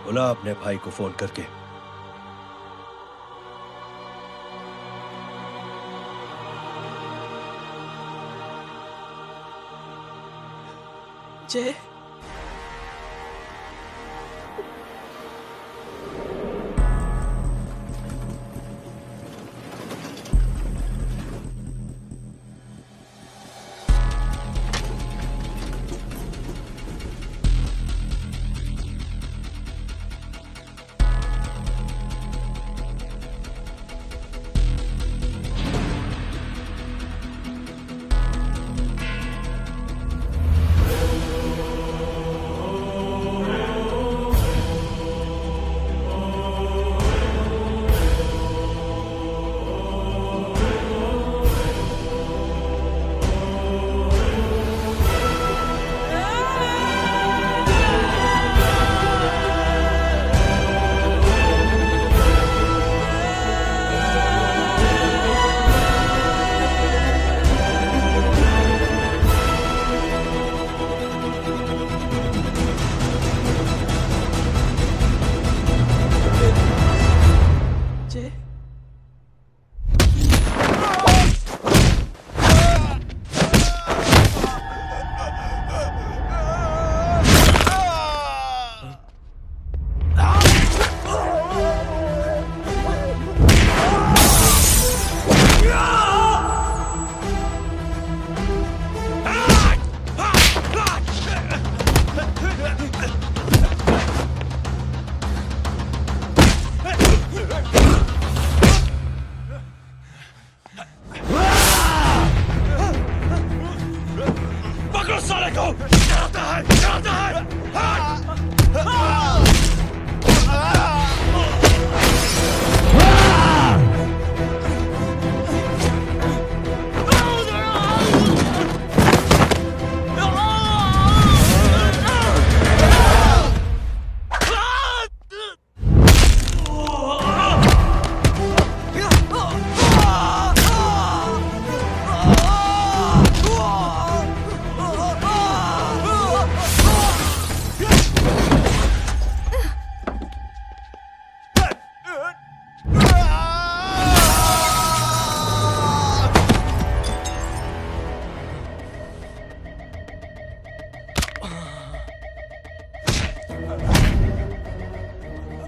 बुला अपने भाई को फोन करके। जय,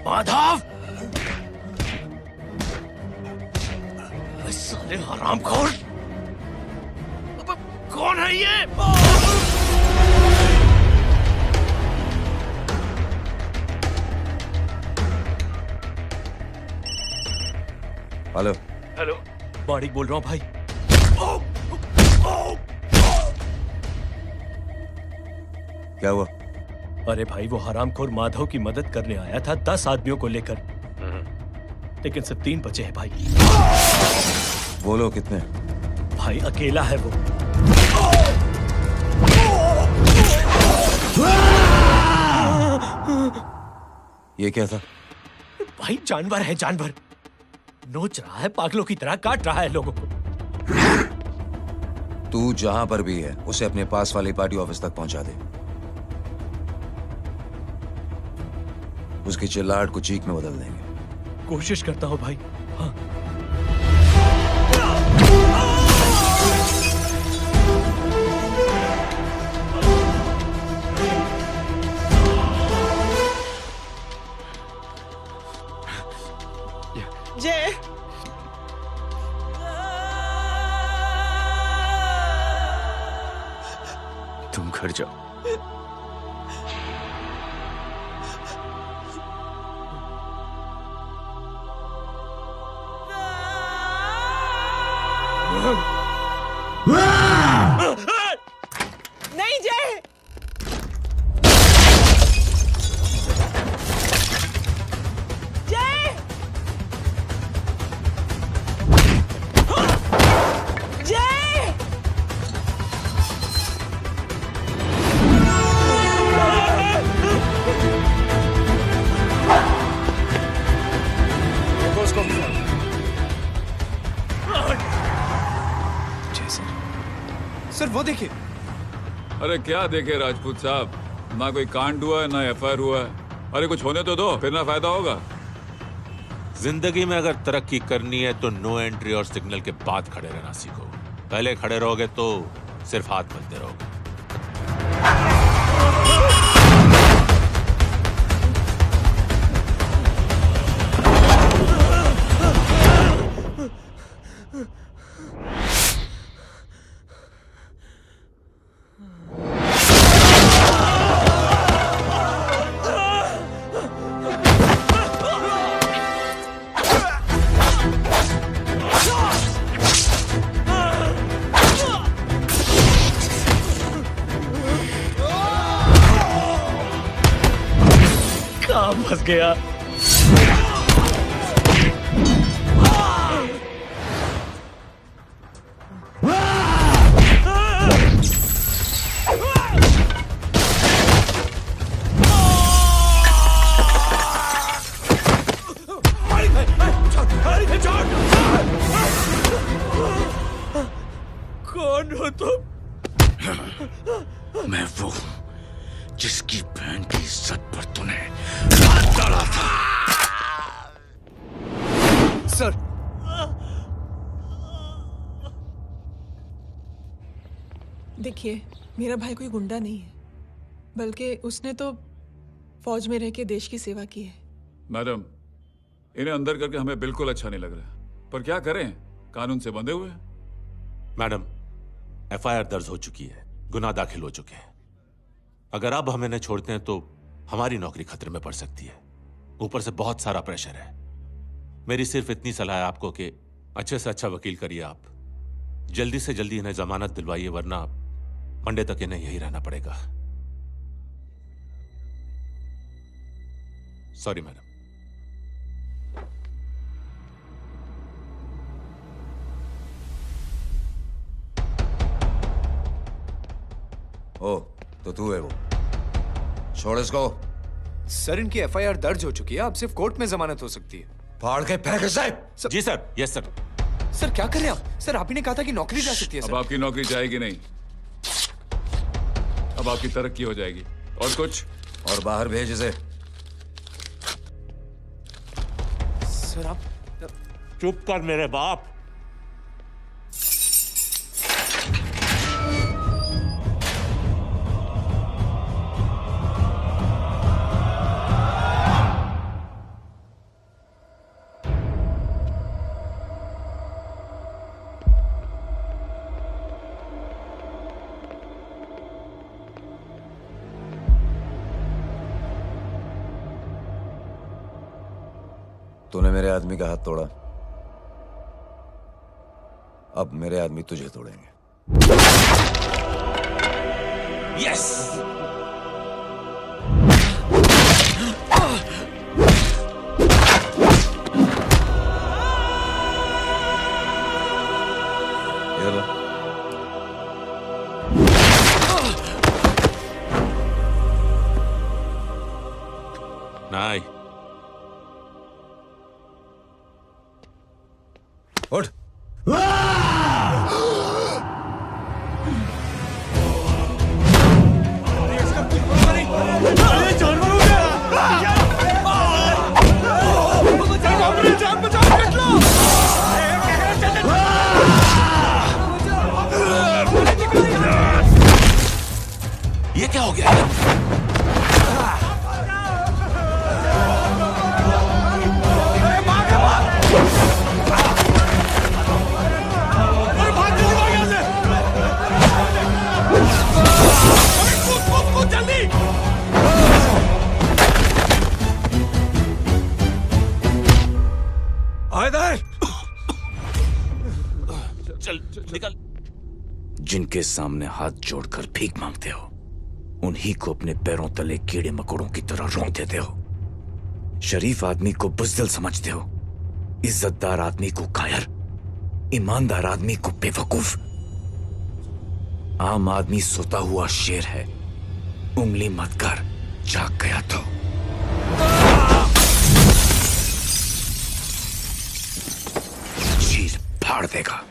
माधव, साले हरामखोर, कौन है ये? हेलो हेलो, माणिक बोल रहा हूँ भाई। क्या हुआ? अरे भाई, वो हरामखोर माधव की मदद करने आया था 10 आदमियों को लेकर, लेकिन सिर्फ 3 बचे हैं भाई। बोलो कितने? भाई अकेला है वो। ये क्या था? भाई जानवर है, जानवर। नोच रहा है, पागलों की तरह काट रहा है लोगों को। तू जहां पर भी है उसे अपने पास वाली पार्टी ऑफिस तक पहुंचा दे। उसकी चिल्लाहट को चीख में बदल देंगे। कोशिश करता हूं भाई। हाँ। जय, तुम घर जाओ। नहीं जय, जय, जय, देखो उसको। सर वो देखिए। अरे क्या देखे राजपूत साहब, ना कोई कांड हुआ है ना एफआईआर हुआ है। अरे कुछ होने तो दो, फिर ना फायदा होगा। जिंदगी में अगर तरक्की करनी है तो नो एंट्री और सिग्नल के बाद खड़े रहना सीखो। पहले खड़े रहोगे तो सिर्फ हाथ मलते रहोगे। फंस गया। कौन हो तुम? मैं वो जिसकी बहन की इज्जत पर तूने हाथ डाला था। सर देखिए, मेरा भाई कोई गुंडा नहीं है, बल्कि उसने तो फौज में रह के देश की सेवा की है। मैडम, इन्हें अंदर करके हमें बिल्कुल अच्छा नहीं लग रहा, पर क्या करें, कानून से बंधे हुए। मैडम, एफआईआर दर्ज हो चुकी है, गुनाह दाखिल हो चुके हैं। अगर अब हमें न छोड़ते हैं तो हमारी नौकरी खतरे में पड़ सकती है। ऊपर से बहुत सारा प्रेशर है। मेरी सिर्फ इतनी सलाह है आपको कि अच्छे से अच्छा वकील करिए आप। जल्दी से जल्दी इन्हें जमानत दिलवाइए, वरना मंडे तक इन्हें यही रहना पड़ेगा। Sorry madam. ओ, तो तू है वो। छोड़ इसको। सर इनकी एफआईआर दर्ज हो चुकी है, अब सिर्फ कोर्ट में जमानत हो सकती है। फाड़ के फेंक साहब। जी सर। Yes sir. सर क्या कर रहे हैं आप? सर आप ही ने कहा था कि नौकरी जा सकती है। अब आपकी नौकरी जाएगी नहीं, अब आपकी तरक्की हो जाएगी। और कुछ? और बाहर भेज इसे। सर आप चुप कर मेरे बाप। तूने मेरे आदमी का हाथ तोड़ा, अब मेरे आदमी तुझे तोड़ेंगे। यस। ये लो। नहीं। उठ। ये क्या हो गया? चल निकल। जिनके सामने हाथ जोड़कर भीख मांगते हो, उन्हीं को अपने पैरों तले कीड़े मकोड़ों की तरह रौंद देते हो। शरीफ आदमी को बुज़दिल समझते हो, इज्जतदार आदमी को कायर, ईमानदार आदमी को बेवकूफ। आम आदमी सोता हुआ शेर है, उंगली मत कर, जाग गया तो। चीर फाड़ देगा।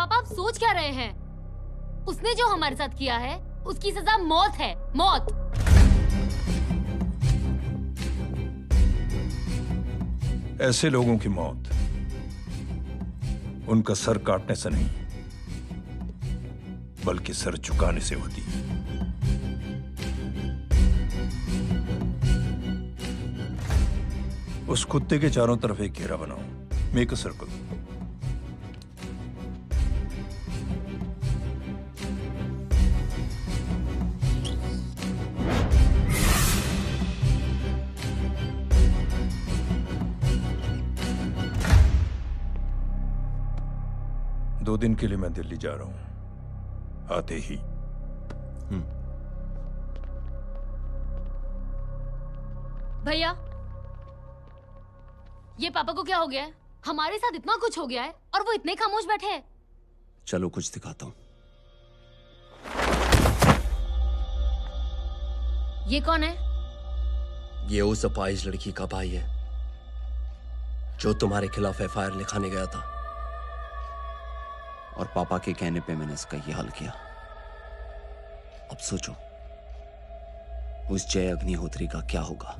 पापा आप सोच क्या रहे हैं? उसने जो हमारे साथ किया है उसकी सजा मौत है, मौत। ऐसे लोगों की मौत उनका सर काटने से नहीं बल्कि सर झुकाने से होती है। उस कुत्ते के चारों तरफ एक घेरा बनाओ, मेक अ सर्कल। दो दिन के लिए मैं दिल्ली जा रहा हूं, आते ही। भैया, ये पापा को क्या हो गया है? हमारे साथ इतना कुछ हो गया है और वो इतने खामोश बैठे हैं। चलो कुछ दिखाता हूं। ये कौन है? ये उस अपाहिज लड़की का भाई है जो तुम्हारे खिलाफ एफआईआर लिखाने गया था, और पापा के कहने पे मैंने इसका ये हाल किया। अब सोचो उस जय अग्निहोत्री का क्या होगा।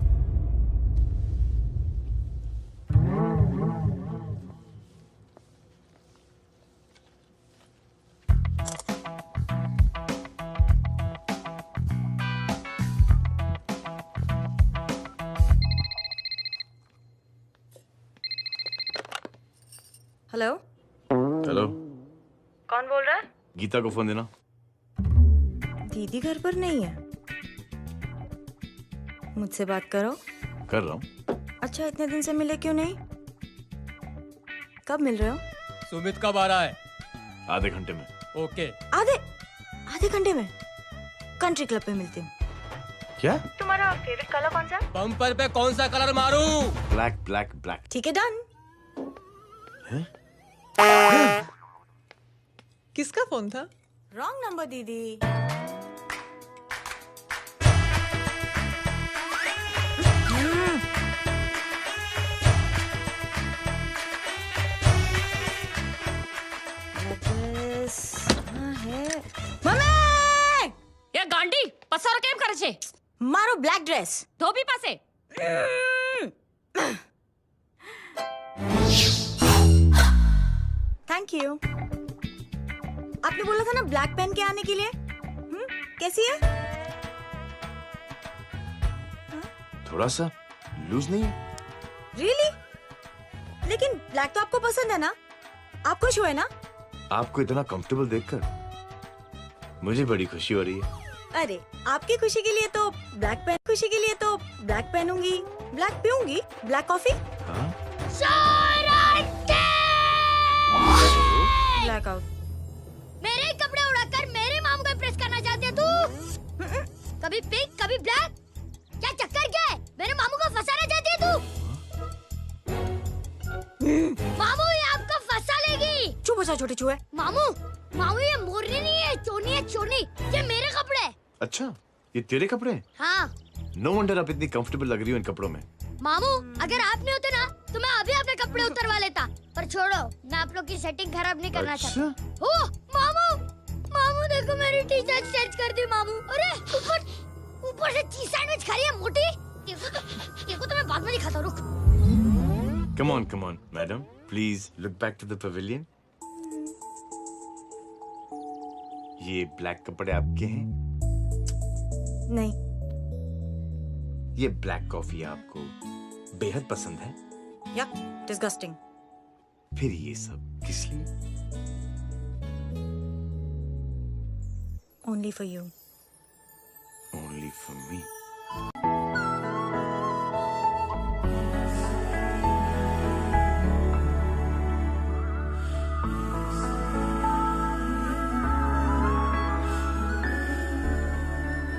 हेलो। हेलो, कौन बोल रहा है? गीता को फोन देना। दीदी घर पर नहीं है। मुझसे बात करो। कर रहा हूँ। अच्छा, इतने दिन से मिले क्यों नहीं? कब मिल रहे हो? सुमित कब आ रहा है? आधे घंटे में। ओके। आधे घंटे में कंट्री क्लब पे मिलती हूँ। क्या? तुम्हारा फेवरेट कलर कौन सा? बम्पर पे कौन सा कलर मारूं? Black black black. ठीक है, डन। किसका फोन था? रॉन्ग नंबर दीदी। ये गांडी पसारो केम करे छे? मारो ब्लैक ड्रेस। धोबी पासे। Thank you. आपने बोला था ना ब्लैक पेन के आने के लिए। कैसी है? थोड़ा सा लूज नहीं है? रियली? लेकिन ब्लैक तो आपको पसंद है ना? आप खुश हुए ना? आपको इतना कंफर्टेबल देखकर मुझे बड़ी खुशी हो रही है। अरे, आपकी खुशी के लिए तो ब्लैक पेन, खुशी के लिए तो ब्लैक पहनूंगी, ब्लैक पीऊंगी, ब्लैक कॉफी। हाँ? Black out. मेरे कपड़े उड़ाकर मेरे मामू को इम्प्रेस करना चाहती है तू? कभी पिंक, कभी ब्लैक, क्या चक्कर क्या है? मेरे मामू को फंसाना चाहती है तू? मामू ये आपको फंसा लेगी। चुप हो जा छोटे चूहे। मामू, मामू ये मोरनी नहीं है, चोनी है चोनी। ये मेरे कपड़े हैं। अच्छा, ये तेरे कपड़े हैं? हाँ। नो वंडर आप इतनी कंफर्टेबल लग रही हो इन कपड़ों में। मामू, अगर आप नहीं होते ना तो मैं अभी अपने कपड़े उतरवा लेता। पर छोड़ो, मैं आप लोग की सेटिंग खराब नहीं करना चाहता। ओह, मामू, मामू देखो मेरी टी शर्ट चेंज कर दी मामू। अरे ऊपर से चीज सैंडविच खा रही है मोटी। देखो तो मैं बाद में दिखाता हूँ, रुक। Come on, madam. Please look back to the pavilion. ये ब्लैक कपड़े आपके हैं? नहीं। ये ब्लैक कॉफी आपको बेहद पसंद है? या डिस्गस्टिंग। फिर ये सब किस लिए? Only for you. Only for me.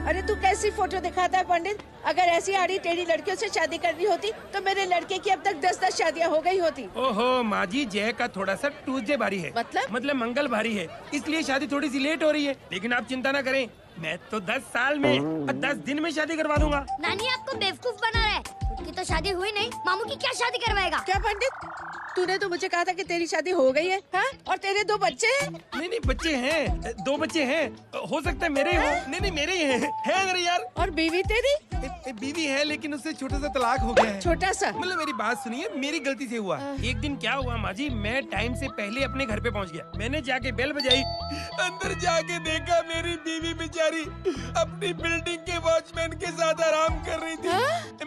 अरे तू कैसी फोटो दिखाता है पंडित? अगर ऐसी आड़ी टेढ़ी लड़कियों से शादी करनी होती तो मेरे लड़के की अब तक 10-10 शादियां हो गई होती। ओहो माँ जी, जय का थोड़ा सा ट्यूसडे भारी है। मतलब मंगल भारी है, इसलिए शादी थोड़ी सी लेट हो रही है। लेकिन आप चिंता ना करें, मैं तो 10 साल में और 10 दिन में शादी करवा दूंगा। नानी आपको बेवकूफ बना रहा है। खुद की तो शादी हुई नहीं, मामू की क्या शादी करवाएगा? क्या पंडित, तूने तो मुझे कहा था कि तेरी शादी हो गई है, हाँ? और तेरे 2 बच्चे हैं? नहीं बच्चे हैं, 2 बच्चे हैं, हो सकता है मेरे ही हो। नहीं मेरे ही हैं मेरे यार। और बीवी तेरी? बीवी है लेकिन उससे छोटा सा तलाक हो गया है। छोटा सा? मतलब मेरी बात सुनिए, मेरी गलती से हुआ। एक दिन क्या हुआ माँ जी, मैं टाइम से पहले अपने घर पे पहुँच गया। मैंने जाके बेल बजाई, अंदर जाके देखा मेरी बीवी बेचारी अपनी बिल्डिंग के वॉचमैन के साथ आराम कर रही थी।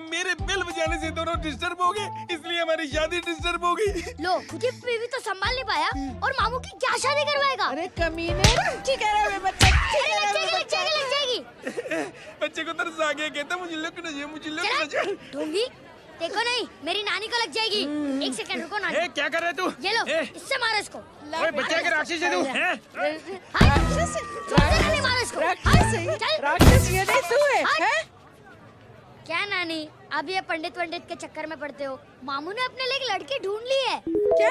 मेरे बेल बजाने से दोनों डिस्टर्ब हो गए, इसलिए हमारी शादी डिस्टर्ब हो गई। लो, मुझे बीवी तो संभाल नहीं पाया और मामू की क्या शादी करवाएगा? अरे कमीने, ठीक है रे बच्चे, लग जाएगी। बच्चे को तरस आ गया, कहता मुझे लगना चाहिए, मुझे लगना चाहिए। ढोंगी, देखो नहीं, मेरी नानी को लग जाएगी। 1 सेकंड रुको नानी। क्या कर रहे तू? ये लो, इससे मारो इसको। ओए बच्चे के राक्षस है तू, हैं? मारो इसको। राक्षस ये नहीं तू है? क्या नानी, अब ये पंडित के चक्कर में पड़ते हो? मामू ने अपने लिए एक लड़की ढूंढ ली है। क्या?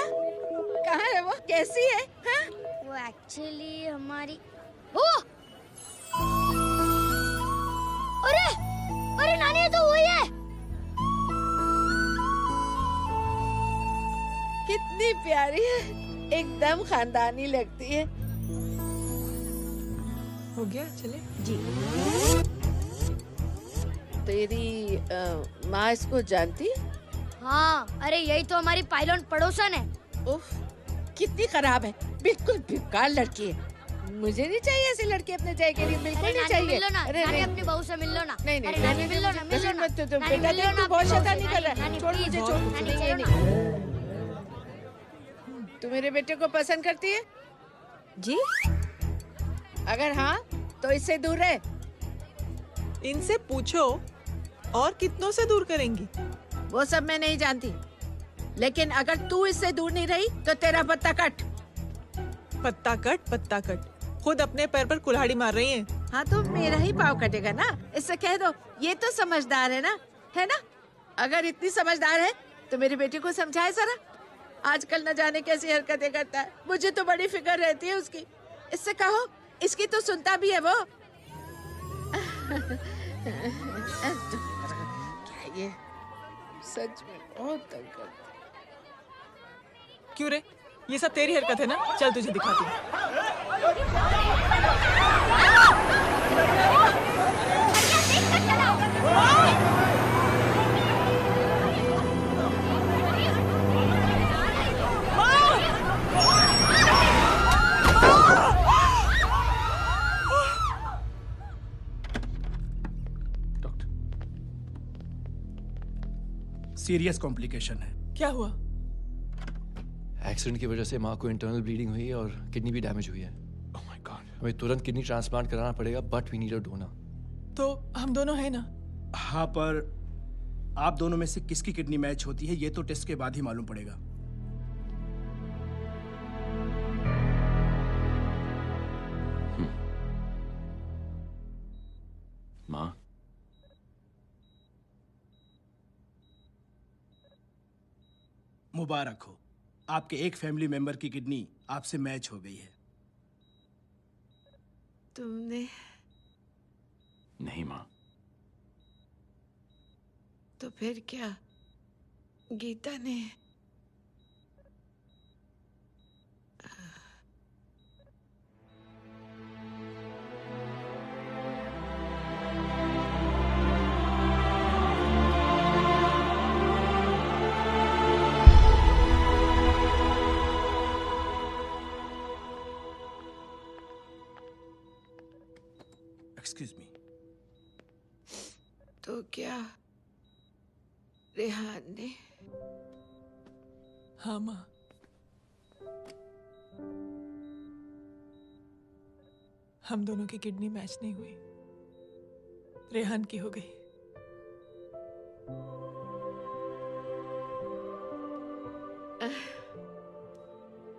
कहाँ है वो? कैसी है? हाँ? वो एक्चुअली हमारी अरे नानी, ये तो वही है। कितनी प्यारी है, एकदम खानदानी लगती है। हो गया, चले जी। तेरी माँ इसको जानती? हाँ, अरे यही तो हमारी पायलट पड़ोसन है। उफ, कितनी खराब है, बिल्कुल बेकार लड़की है। मुझे नहीं चाहिए ऐसी लड़की अपने जय के लिए, बिल्कुल नहीं चाहिए। मिल लो ना, नानी अपनी बहू से मिल लो ना। नहीं मिल लो ना। बेटा देख, तू बहुत शैतानी कर रहा है। छोड़ मुझे, छोड़। नहीं। तू मेरे बेटे को पसंद करती है? जी। अगर हाँ तो इससे दूर रहे। इनसे पूछो, और कितनों से दूर करेंगी? वो सब मैं नहीं जानती, लेकिन अगर तू इससे दूर नहीं रही तो तेरा पत्ता कट। पत्ता कट, खुद अपने पैर पर कुल्हाड़ी मार रही हैं। हाँ तो मेरा ही पाँव कटेगा ना, इससे कह दो ये तो समझदार है ना, है ना? अगर इतनी समझदार है तो मेरे बेटे को समझाए जरा। आजकल न जाने कैसी हरकतें करता है, मुझे तो बड़ी फिक्र रहती है उसकी। इससे कहो, इसकी तो सुनता भी है वो। क्या ये सच में बहुत तंग करता है। क्यों रे, ये सब तेरी हरकत है ना? चल तुझे दिखाती हूँ। सीरियस कॉम्प्लिकेशन है। क्या हुआ? एक्सीडेंट की वजह से माँ को इंटरनल ब्लीडिंग हुई है और किडनी भी डैमेज हुई है। ओह माय गॉड, हमें तुरंत किडनी ट्रांसप्लांट कराना पड़ेगा, but we need a donor. तो हम दोनों हैं ना? हाँ, पर आप दोनों में से किसकी किडनी मैच होती है ये तो टेस्ट के बाद ही मालूम पड़ेगा। माँ, मुबारक हो, आपके एक फैमिली मेंबर की किडनी आपसे मैच हो गई है। तुमने? नहीं माँ। तो फिर क्या गीता ने? Excuse me. तो क्या रेहान ने? हाँ माँ, हम दोनों की किडनी मैच नहीं हुई, रेहान की हो गई।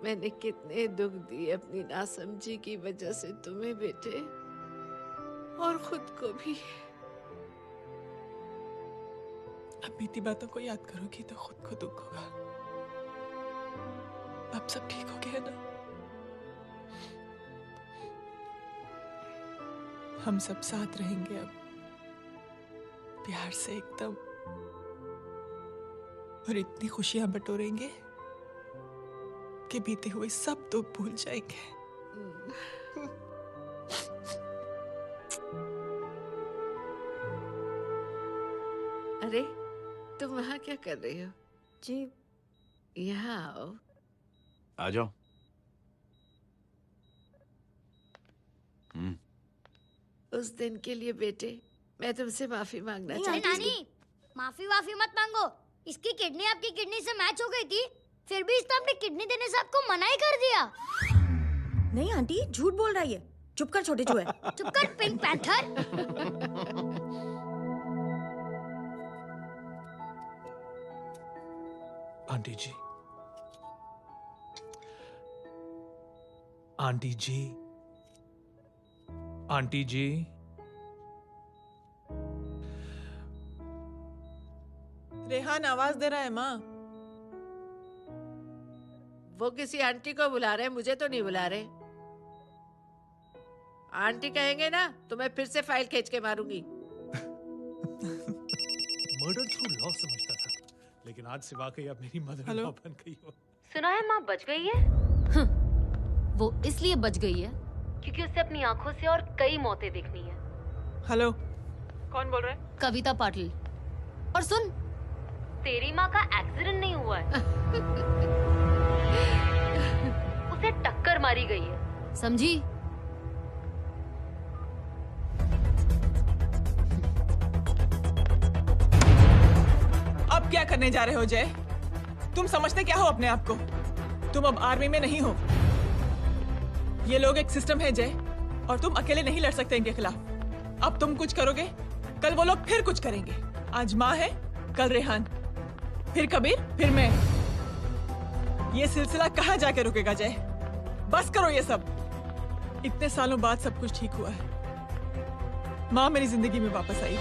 मैंने कितने दुख दिए अपनी नासमझी की वजह से तुम्हें बेटे, और खुद को भी। अब बीती बातों को याद करोगी तो खुद को दुख होगा। अब सब ठीक हो गया ना? हम सब साथ रहेंगे अब, प्यार से एकदम और इतनी खुशियां बटोरेंगे कि बीते हुए सब दुख भूल जाएंगे। अरे तुम वहाँ क्या कर रही हो? जी यहाँ आओ। आ जाओ। उस दिन के लिए बेटे मैं तुमसे माफी मांगना चाहती हूँ। नानी माफी वाफी मत मांगो। इसकी किडनी आपकी किडनी से मैच हो गई थी, फिर भी इसने अपनी किडनी देने से आपको मना ही कर दिया। नहीं आंटी, झूठ बोल रही है। चुप कर छोटे चूहे। चुप कर पिंक पैंथर। आंटी जी, आंटी जी, आंटी जी, रेहान आवाज दे रहा है माँ। वो किसी आंटी को बुला रहे हैं, मुझे तो नहीं बुला रहे। आंटी कहेंगे ना तो मैं फिर से फाइल खींच के मारूंगी। मर्डर थ्रू लॉ समझता था, लेकिन आज से वाकई अब मेरी मदर इन लॉ बन गई हो। सुना है माँ बच गई है। वो इसलिए बच गई है क्योंकि उसे अपनी आंखों से और कई मौतें देखनी है। हेलो, कौन बोल रहा है? कविता पाटिल। और सुन, तेरी माँ का एक्सीडेंट नहीं हुआ है। उसे टक्कर मारी गई है, समझी? अब क्या करने जा रहे हो जय? तुम समझते क्या हो अपने आप को? तुम अब आर्मी में नहीं हो। ये लोग एक सिस्टम है जय, और तुम अकेले नहीं लड़ सकते इनके खिलाफ। अब तुम कुछ करोगे, कल वो लोग फिर कुछ करेंगे। आज माँ है, कल रेहान, फिर कबीर, फिर मैं। ये सिलसिला कहाँ जाके रुकेगा जय? बस करो ये सब। इतने सालों बाद सब कुछ ठीक हुआ है। माँ मेरी जिंदगी में वापस आई।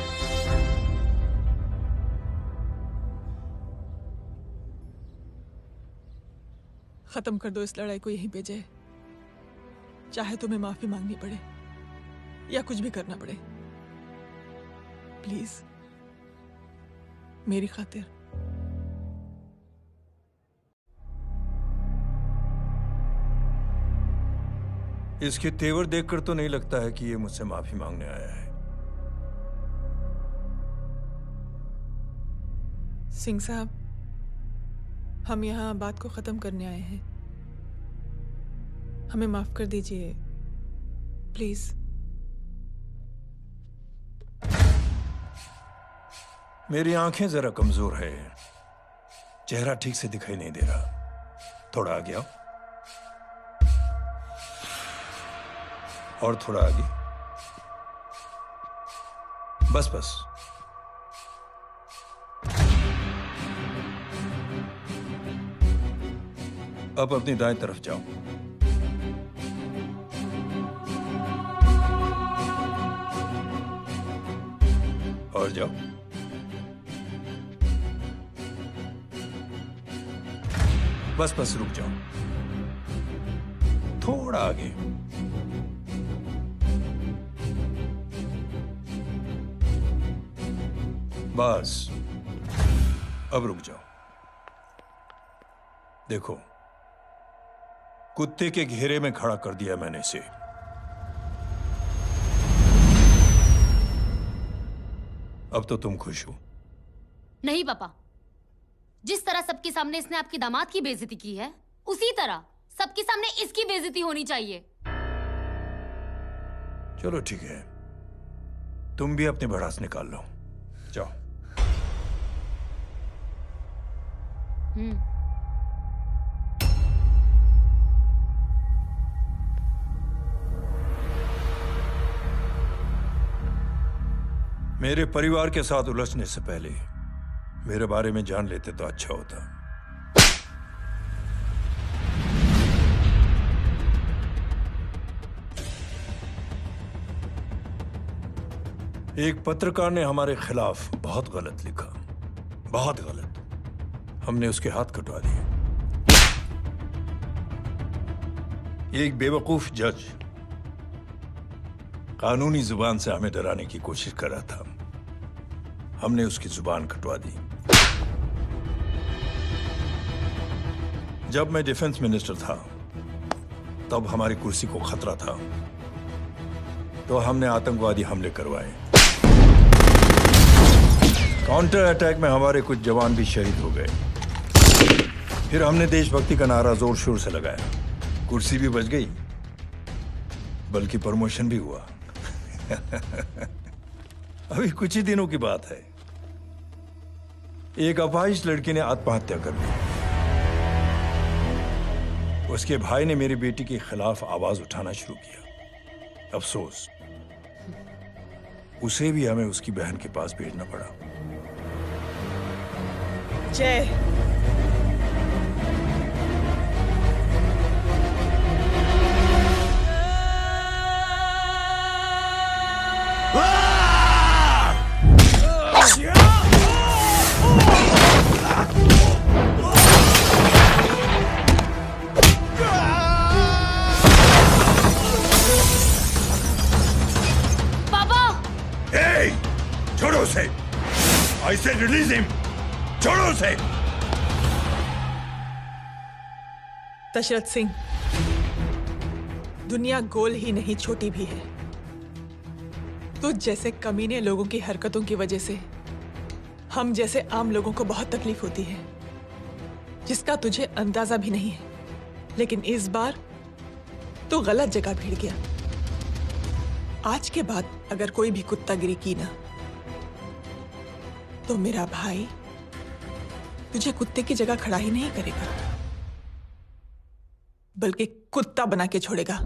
खत्म कर दो इस लड़ाई को यहीं पे जय। चाहे तुम्हें माफी मांगनी पड़े या कुछ भी करना पड़े, प्लीज मेरी खातिर। इसके तेवर देखकर तो नहीं लगता है कि ये मुझसे माफी मांगने आया है। सिंह साहब, हम यहाँ बात को खत्म करने आए हैं। हमें माफ कर दीजिए प्लीज। मेरी आंखें जरा कमजोर है, चेहरा ठीक से दिखाई नहीं दे रहा। थोड़ा आगे आओ, और थोड़ा आगे। बस बस। अब अपनी दाएं तरफ जाओ। और जाओ। बस बस रुक जाओ, थोड़ा आगे। बस अब रुक जाओ। देखो, कुत्ते के घेरे में खड़ा कर दिया मैंने इसे। अब तो तुम खुश हो? नहीं पापा, जिस तरह सबके सामने इसने आपकी दामाद की बेइज्जती की है, उसी तरह सबके सामने इसकी बेइज्जती होनी चाहिए। चलो ठीक है, तुम भी अपनी भड़ास निकाल लो। जाओ। मेरे परिवार के साथ उलझने से पहले मेरे बारे में जान लेते तो अच्छा होता। एक पत्रकार ने हमारे खिलाफ बहुत गलत लिखा, बहुत गलत। हमने उसके हाथ कटवा दिए। एक बेवकूफ जज कानूनी जुबान से हमें डराने की कोशिश कर रहा था। हमने उसकी जुबान कटवा दी। जब मैं डिफेंस मिनिस्टर था तब हमारी कुर्सी को खतरा था, तो हमने आतंकवादी हमले करवाए। काउंटर अटैक में हमारे कुछ जवान भी शहीद हो गए। फिर हमने देशभक्ति का नारा जोर शोर से लगाया। कुर्सी भी बच गई, बल्कि प्रमोशन भी हुआ। अभी कुछ ही दिनों की बात है, एक अपाहिज लड़की ने आत्महत्या कर ली। उसके भाई ने मेरी बेटी के खिलाफ आवाज उठाना शुरू किया। अफसोस, उसे भी हमें उसकी बहन के पास भेजना पड़ा। जय, छोड़ो उसे। I said release him. छोड़ो उसे। दशरथ सिंह, दुनिया गोल ही नहीं छोटी भी है। तो जैसे कमीने लोगों की हरकतों की वजह से हम जैसे आम लोगों को बहुत तकलीफ होती है, जिसका तुझे अंदाजा भी नहीं है। लेकिन इस बार तो गलत जगह भिड़ गया। आज के बाद अगर कोई भी कुत्तागिरी की ना, तो मेरा भाई तुझे कुत्ते की जगह खड़ा ही नहीं करेगा, बल्कि कुत्ता बना के छोड़ेगा।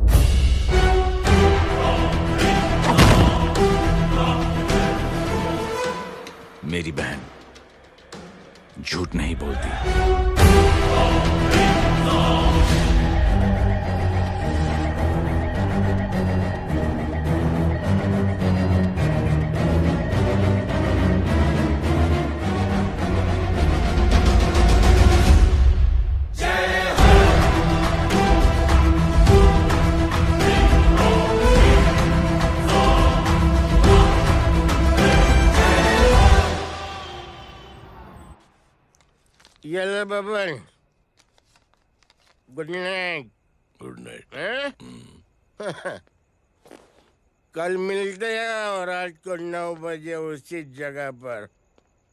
मेरी बहन झूठ नहीं बोलती। ये लो Baban, good night. Good night. कल मिलते हैं और रात को 9 बजे उसी जगह पर।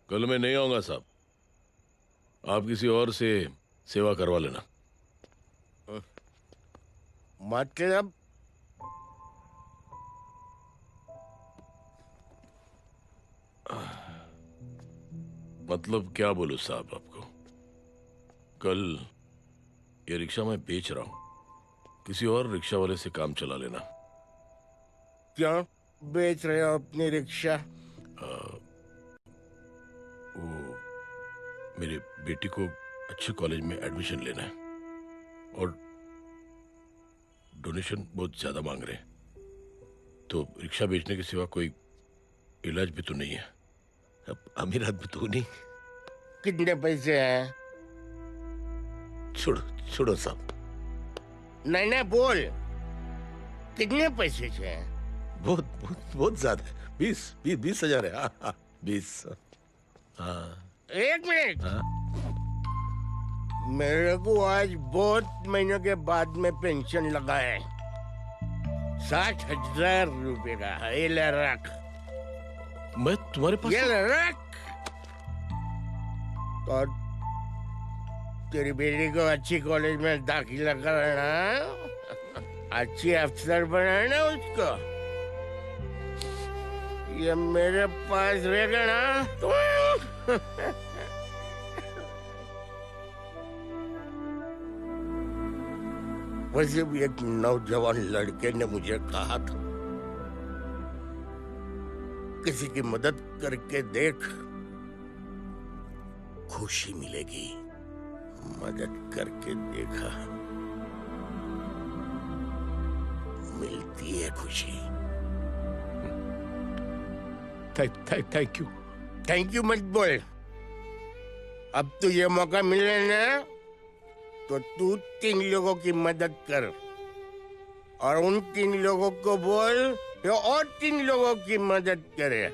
कल मैं नहीं आऊंगा साहब, आप किसी और से सेवा करवा लेना। मतलब? मतलब क्या बोलूं साहब आपको। कल ये रिक्शा मैं बेच रहा हूं, किसी और रिक्शा वाले से काम चला लेना। क्यों बेच रहे हो अपनी रिक्शा? वो मेरे बेटी को अच्छे कॉलेज में एडमिशन लेना है और डोनेशन बहुत ज्यादा मांग रहे हैं, तो रिक्शा बेचने के सिवा कोई इलाज भी तो नहीं है। अब अमीर आदमी तो नहीं। कितने पैसे हैं? छोड़ो छोड़ो साहब। नहीं नहीं बोल, कितने पैसे हैं? बहुत बहुत बहुत ज्यादा है। 20,000 है। हाँ 20। हाँ 1 मिनट। मेरे को आज बहुत महीनों के बाद में पेंशन लगा है, 60,000 रुपए का। ये ले रख। मैं तुम्हारे पास? ये ले रख। और तेरी बेटी को अच्छी कॉलेज में दाखिला कराना, अच्छी अफसर बनाना उसको। ये मेरे पास रहेगा ना तो वैसे भी एक नौजवान लड़के ने मुझे कहा था, किसी की मदद करके देख, खुशी मिलेगी। मदद करके देखा, मिलती है खुशी। Thank you. थैंक यू मत बोल। अब तो ये मौका मिले ना, तो तू 3 लोगों की मदद कर और उन 3 लोगों को बोल कि और 3 लोगों की मदद करे।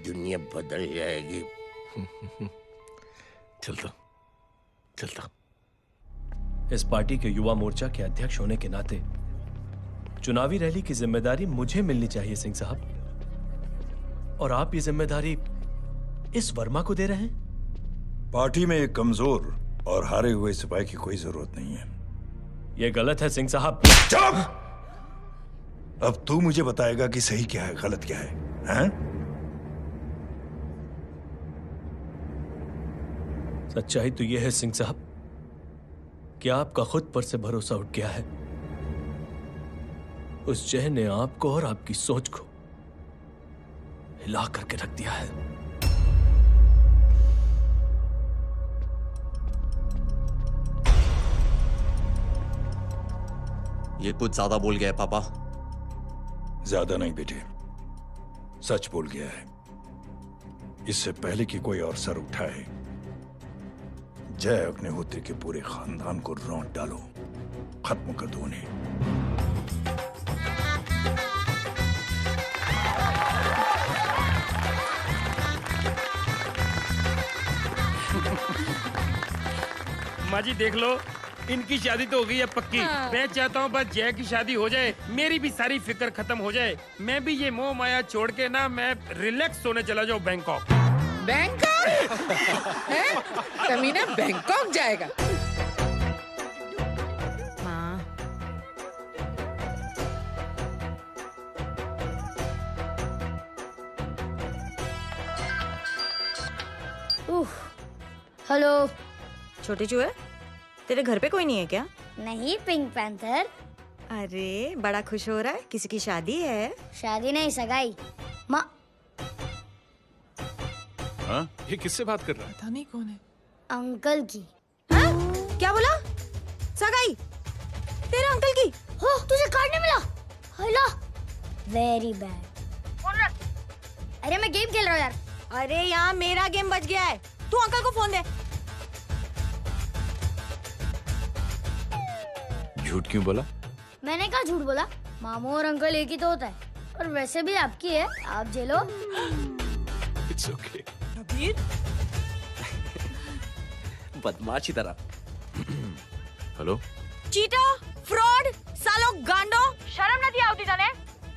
दुनिया बदल जाएगी। चलता। इस पार्टी के युवा मोर्चा के अध्यक्ष होने के नाते चुनावी रैली की जिम्मेदारी मुझे मिलनी चाहिए सिंह साहब, और आप ये जिम्मेदारी इस वर्मा को दे रहे हैं। पार्टी में एक कमजोर और हारे हुए सिपाही की कोई जरूरत नहीं है। यह गलत है सिंह साहब। चुप! अब तू मुझे बताएगा कि सही क्या है, गलत क्या है, हैं? सच्चाई तो यह है सिंह साहब कि आपका खुद पर से भरोसा उठ गया है। उस जय ने आपको और आपकी सोच को हिला करके रख दिया है। ये कुछ ज्यादा बोल गया है पापा। ज्यादा नहीं बेटे, सच बोल गया है। इससे पहले कि कोई और सर उठाए, जय अग्निहोत्री के पूरे खानदान को रौंद डालो, खत्म कर दो उन्हें। माँ जी देख लो, इनकी शादी तो हो गई है पक्की। हाँ। मैं चाहता हूँ बस जय की शादी हो जाए, मेरी भी सारी फिक्र खत्म हो जाए। मैं भी ये मोह माया छोड़ के ना, मैं रिलैक्स होने चला जाऊँ बैंकॉक। बैंकॉक? हैं? कमीना बैंकॉक जाएगा? माँ, हेलो। छोटे चूहे, तेरे घर पे कोई नहीं है क्या? नहीं, पिंक पैंथर। अरे बड़ा खुश हो रहा है, किसी की शादी है? शादी नहीं, सगाई। माँ, हाँ? ये किससे बात कर रहा है? पता नहीं कौन है। अंकल की। हाँ? क्या बोला? सगाई? तेरे अंकल की? हो, तुझे कार्ड नहीं मिला? Hello, very bad. फोन रख। अरे मैं गेम खेल रहा हूँ यार। अरे यहाँ मेरा गेम बच गया है, तू अंकल को फोन दे। झूठ क्यों बोला? मैंने कहा झूठ बोला? मामू और अंकल एक ही तो होता है, और वैसे भी आपकी है, आप झेलो। It's okay. कबीर, बदमाशी तरह। हेलो, चीटा, फ्रॉड, सालो गांडो, शर्म नहीं आवती तने?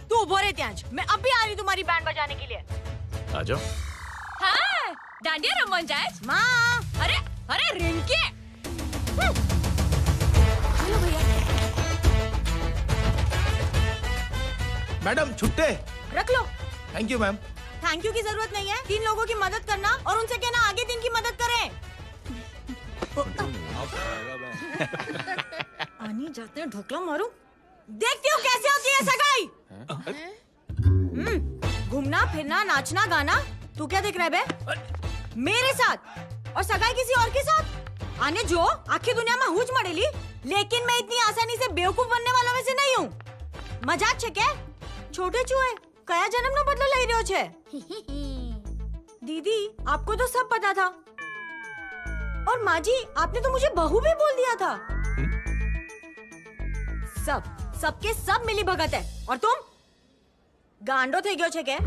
तू उभो रे त्यांज, मैं अब भी आ रही तुम्हारी बैंड बजाने के लिए। आ जाओ। हाँ, डांडिया रमन जाए। माँ, अरे अरे रिंकी। हेलो भैया। मैडम छुट्टे। रख लो। Thank you ma'am. Thank you की जरूरत नहीं है, 3 लोगों की मदद करना और उनसे कहना आगे दिन की मदद करें। आनी जाते हैं, ढोकला मारूं। देखती हो कैसे होती है सगाई? घूमना फिरना नाचना गाना, तू क्या देख रहा है बे? मेरे साथ और सगाई किसी और के साथ? आने जो आखिर दुनिया में हुज मड़ेली, लेकिन मैं इतनी आसानी से बेवकूफ बनने वाला में से नहीं हूँ। मजाक छे क्या? छोटे चूहे कया जन्म नो बदलो लई रह्यो छे? दीदी आपको तो सब पता था, और माँ जी आपने तो मुझे बहू भी बोल दिया था। सबके सब मिली भगत है, और तुम गांडो थे गयो छे क्या?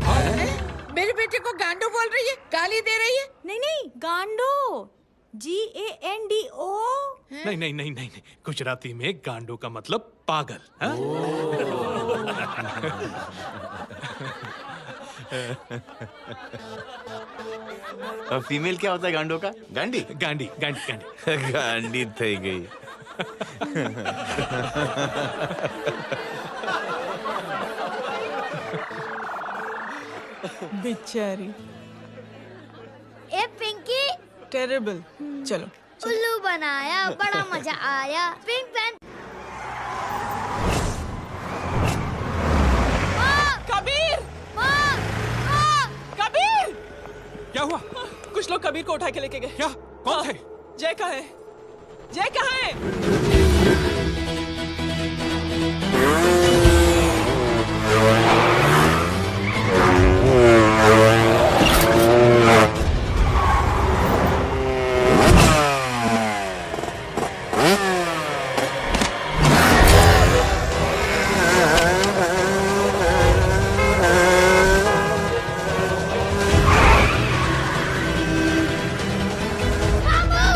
मेरे बेटे को गांडो बोल रही है, गाली दे रही है? नहीं नहीं, गांडो, GANDO। नहीं नहीं नहीं नहीं, गुजराती में गांडो का मतलब पागल। हाँ? फीमेल क्या होता है गांडो का? गांडी गांडी गांडी गांडी गांडी थई गई। बेचारी। ए पिंकी, टेरिबल। चलो उल्लू बनाया, बड़ा मजा आया। Pink panther. कबीर! कबीर! क्या हुआ? कुछ लोग कबीर को उठा के लेके गए। क्या? कौन थे? जय कहाँ है? जय कहाँ है?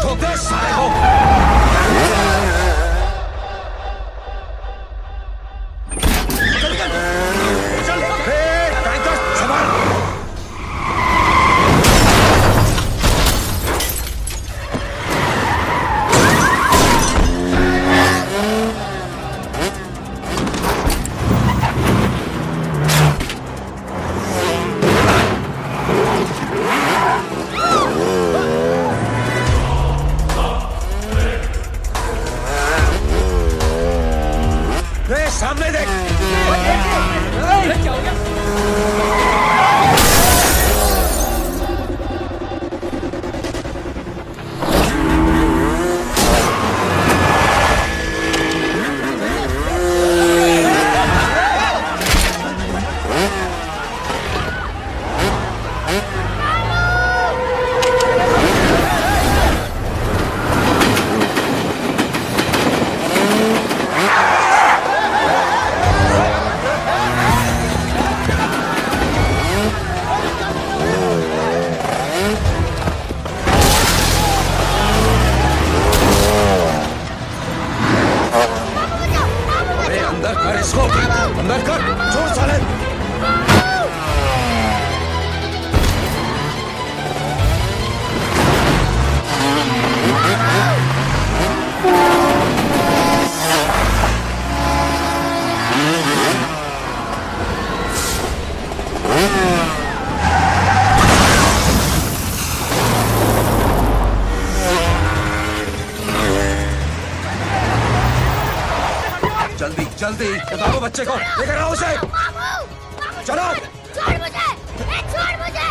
ठोक दे साले को। जल्दी बताओ बच्चे को, लेकर आओ उसे। चलो। छोड़ मुझे, छोड़ मुझे।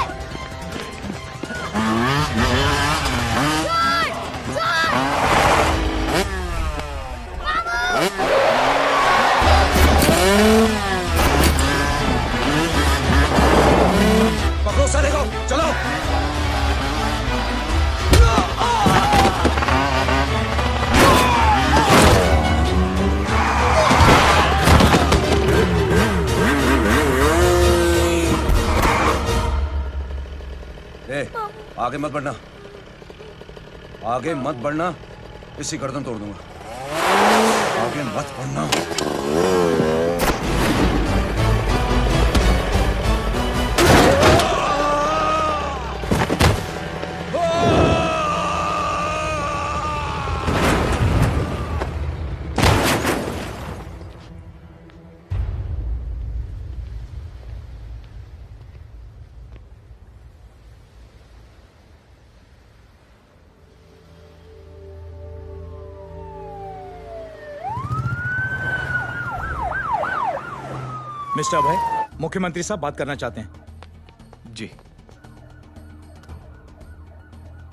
पकड़ो साले को, चलो। आगे मत बढ़ना, आगे मत बढ़ना, इसी गर्दन तोड़ दूंगा। आगे मत बढ़ना। मिस्टर अभय, मुख्यमंत्री साहब बात करना चाहते हैं। जी।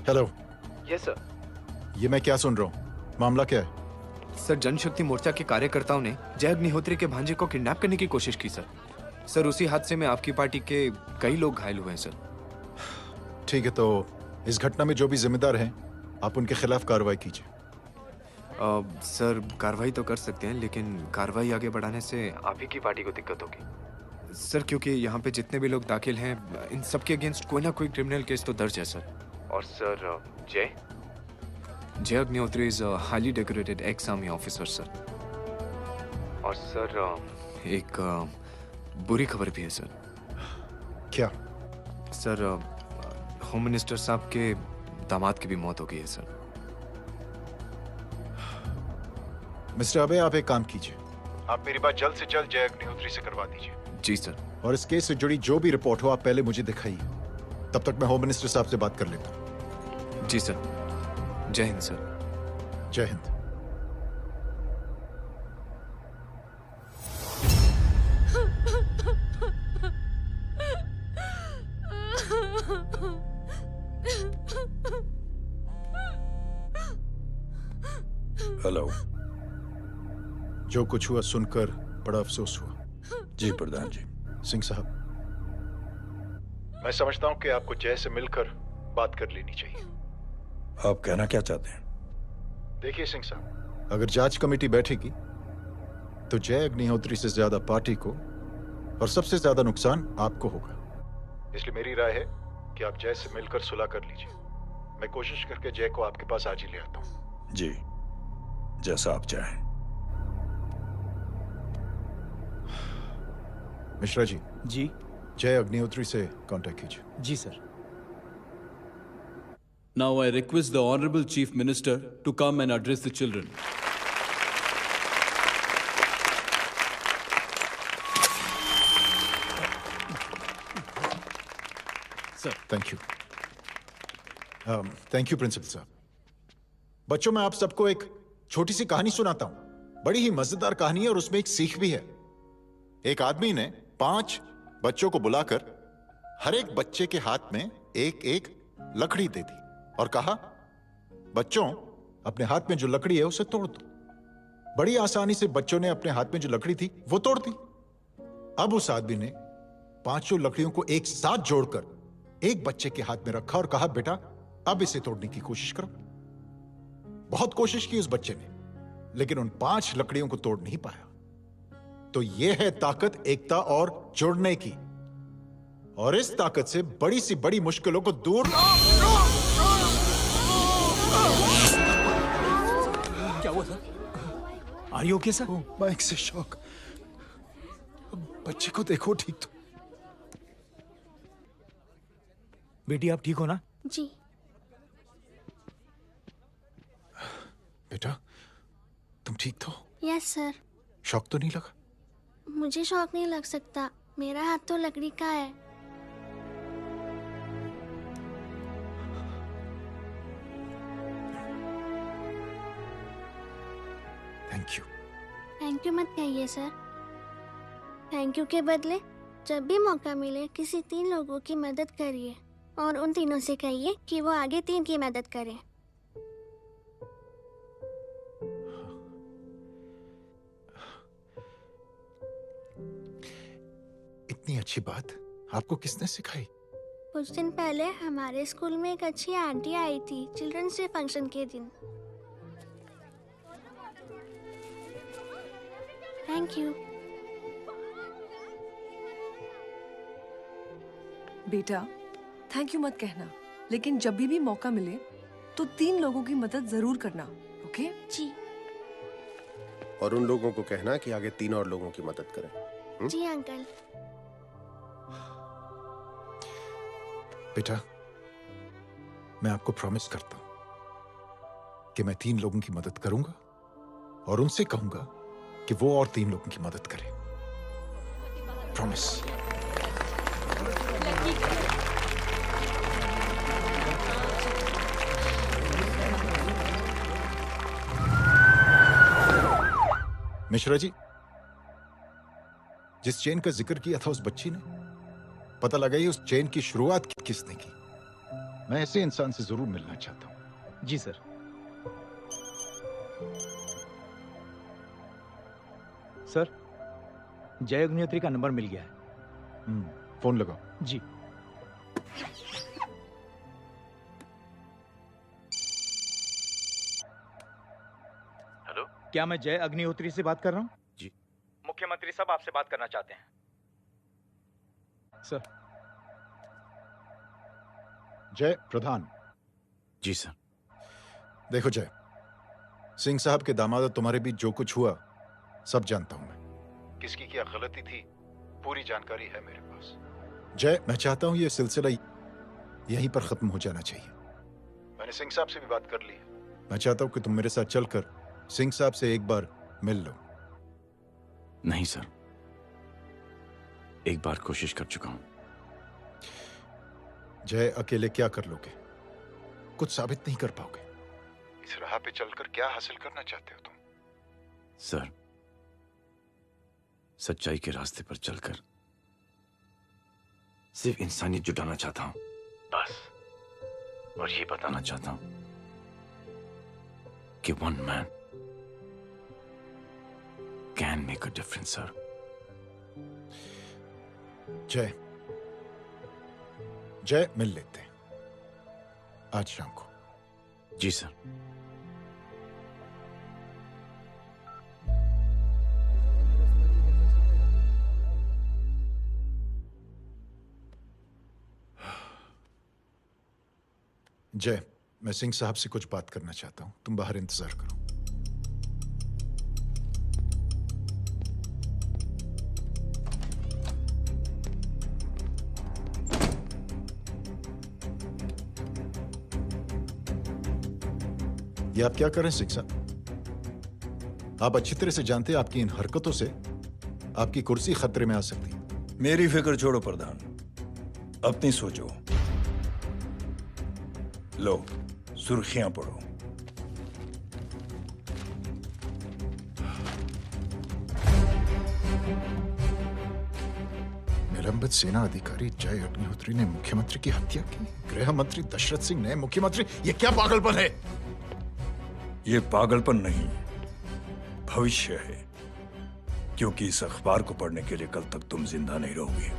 हेलो। Yes sir. ये मैं क्या सुन रहा हूँ? मामला क्या है? सर, जनशक्ति मोर्चा के कार्यकर्ताओं ने जय अग्निहोत्री के भांजे को किडनैप करने की कोशिश की सर। सर, उसी हादसे में आपकी पार्टी के कई लोग घायल हुए हैं सर। ठीक है, तो इस घटना में जो भी जिम्मेदार हैं, आप उनके खिलाफ कार्रवाई कीजिए। सर, कार्रवाई तो कर सकते हैं, लेकिन कार्रवाई आगे बढ़ाने से आप ही की पार्टी को दिक्कत होगी सर, क्योंकि यहाँ पे जितने भी लोग दाखिल हैं, इन सबके अगेंस्ट कोई ना कोई क्रिमिनल केस तो दर्ज है सर। और सर, जय Agnihotri is highly decorated ex army officer sir. और सर, एक बुरी खबर भी है सर। क्या? सर, होम मिनिस्टर साहब के दामाद की भी मौत हो गई है सर। मिस्टर अबे, आप एक काम कीजिए, आप मेरी बात जल्द से जल्द जय अग्निहोत्री से करवा दीजिए। जी सर। और इस केस से जुड़ी जो भी रिपोर्ट हो, आप पहले मुझे दिखाइए। तब तक मैं होम मिनिस्टर साहब से बात कर लेता हूँ। जी सर। जय हिंद सर। जय हिंद। हेलो। जो कुछ हुआ सुनकर बड़ा अफसोस हुआ। जी प्रधान जी। सिंह साहब, मैं समझता हूं कि आपको जय से मिलकर बात कर लेनी चाहिए। आप कहना क्या चाहते हैं? देखिए सिंह साहब, अगर जांच कमेटी बैठेगी तो जय अग्निहोत्री से ज्यादा पार्टी को और सबसे ज्यादा नुकसान आपको होगा। इसलिए मेरी राय है कि आप जय से मिलकर सुलह कर लीजिए। मैं कोशिश करके जय को आपके पास आज ही ले आता हूं। जी, जैसा आप चाहें। मिश्रा जी। जी। जय अग्निहोत्री से कांटेक्ट कीजिए। जी sir. Now I request the Honorable Chief Minister to come and address the children. Sir, thank you. Thank you principal साहब। बच्चों, मैं आप सबको एक छोटी सी कहानी सुनाता हूं। बड़ी ही मजेदार कहानी है और उसमें एक सीख भी है। एक आदमी ने 5 बच्चों को बुलाकर हर एक बच्चे के हाथ में एक एक लकड़ी दे दी और कहा, बच्चों, अपने हाथ में जो लकड़ी है उसे तोड़ दो। बड़ी आसानी से बच्चों ने अपने हाथ में जो लकड़ी थी वो तोड़ दी। अब उस आदमी ने 5 लकड़ियों को एक साथ जोड़कर एक बच्चे के हाथ में रखा और कहा, बेटा, अब इसे तोड़ने की कोशिश करो। बहुत कोशिश की उस बच्चे ने, लेकिन उन 5 लकड़ियों को तोड़ नहीं पाया। तो यह है ताकत एकता और जुड़ने की। और इस ताकत से बड़ी सी बड़ी मुश्किलों को दूर। क्या हुआ sir? Are you okay sir? Mike से शॉक। बच्चे को देखो ठीक तो। बेटी, आप ठीक हो ना? जी। बेटा, तुम ठीक तो? Yes sir. शॉक तो नहीं लगा? मुझे शौक नहीं लग सकता, मेरा हाथ तो लकड़ी का है। Thank you. थैंक यू मत कहिए सर। थैंक यू के बदले जब भी मौका मिले किसी 3 लोगों की मदद करिए और उन तीनों से कहिए कि वो आगे 3 की मदद करें। इतनी अच्छी बात आपको किसने सिखाई? कुछ दिन पहले हमारे स्कूल में एक अच्छी आंटी आई थी चिल्ड्रंस डे फंक्शन के दिन। Thank you. बेटा थैंक यू मत कहना, लेकिन जब भी मौका मिले तो 3 लोगों की मदद जरूर करना, ओके? जी। और उन लोगों को कहना कि आगे 3 और लोगों की मदद करें। जी अंकल। बेटा मैं आपको प्रॉमिस करता हूं कि मैं 3 लोगों की मदद करूंगा और उनसे कहूंगा कि वो और 3 लोगों की मदद करें। प्रॉमिस। मिश्रा जी, जिस चेन का जिक्र किया था उस बच्ची ने, पता लगा ही उस चेन की शुरुआत किसने की। मैं ऐसे इंसान से जरूर मिलना चाहता हूं। जी सर। सर जय अग्निहोत्री का नंबर मिल गया है। फोन लगाओ। जी। हेलो, क्या मैं जय अग्निहोत्री से बात कर रहा हूँ? जी। मुख्यमंत्री साहब आपसे बात करना चाहते हैं सर। जय प्रधान। जी सर। देखो जय, सिंह साहब के दामाद तुम्हारे बीच जो कुछ हुआ सब जानता हूं मैं। किसकी क्या गलती थी पूरी जानकारी है मेरे पास। जय मैं चाहता हूं ये सिलसिला यहीं पर खत्म हो जाना चाहिए। मैंने सिंह साहब से भी बात कर ली है। मैं चाहता हूं कि तुम मेरे साथ चलकर सिंह साहब से एक बार मिल लो। नहीं सर, एक बार कोशिश कर चुका हूं। जय अकेले क्या कर लोगे? कुछ साबित नहीं कर पाओगे। इस राह पे चलकर क्या हासिल करना चाहते हो तुम? सर, सच्चाई के रास्ते पर चलकर सिर्फ इंसानियत जुटाना चाहता हूं, बस। और ये बताना चाहता हूं कि one man can make a difference sir. जय जय मिल लेते हैं आज शाम को। जी सर। जय मैं सिंह साहब से कुछ बात करना चाहता हूं, तुम बाहर इंतजार करो। ये आप क्या कर रहे हैं सिंह साहब? आप अच्छी तरह से जानते हैं आपकी इन हरकतों से आपकी कुर्सी खतरे में आ सकती है। मेरी फिक्र छोड़ो प्रधान, अपनी सोचो। लो सुर्खियां पढ़ो। निलंबित सेना अधिकारी जय अग्निहोत्री ने मुख्यमंत्री की हत्या की। गृह मंत्री दशरथ सिंह ने मुख्यमंत्री, ये क्या पागलपन है? ये पागलपन नहीं, भविष्य है, क्योंकि इस अखबार को पढ़ने के लिए कल तक तुम जिंदा नहीं रहोगे।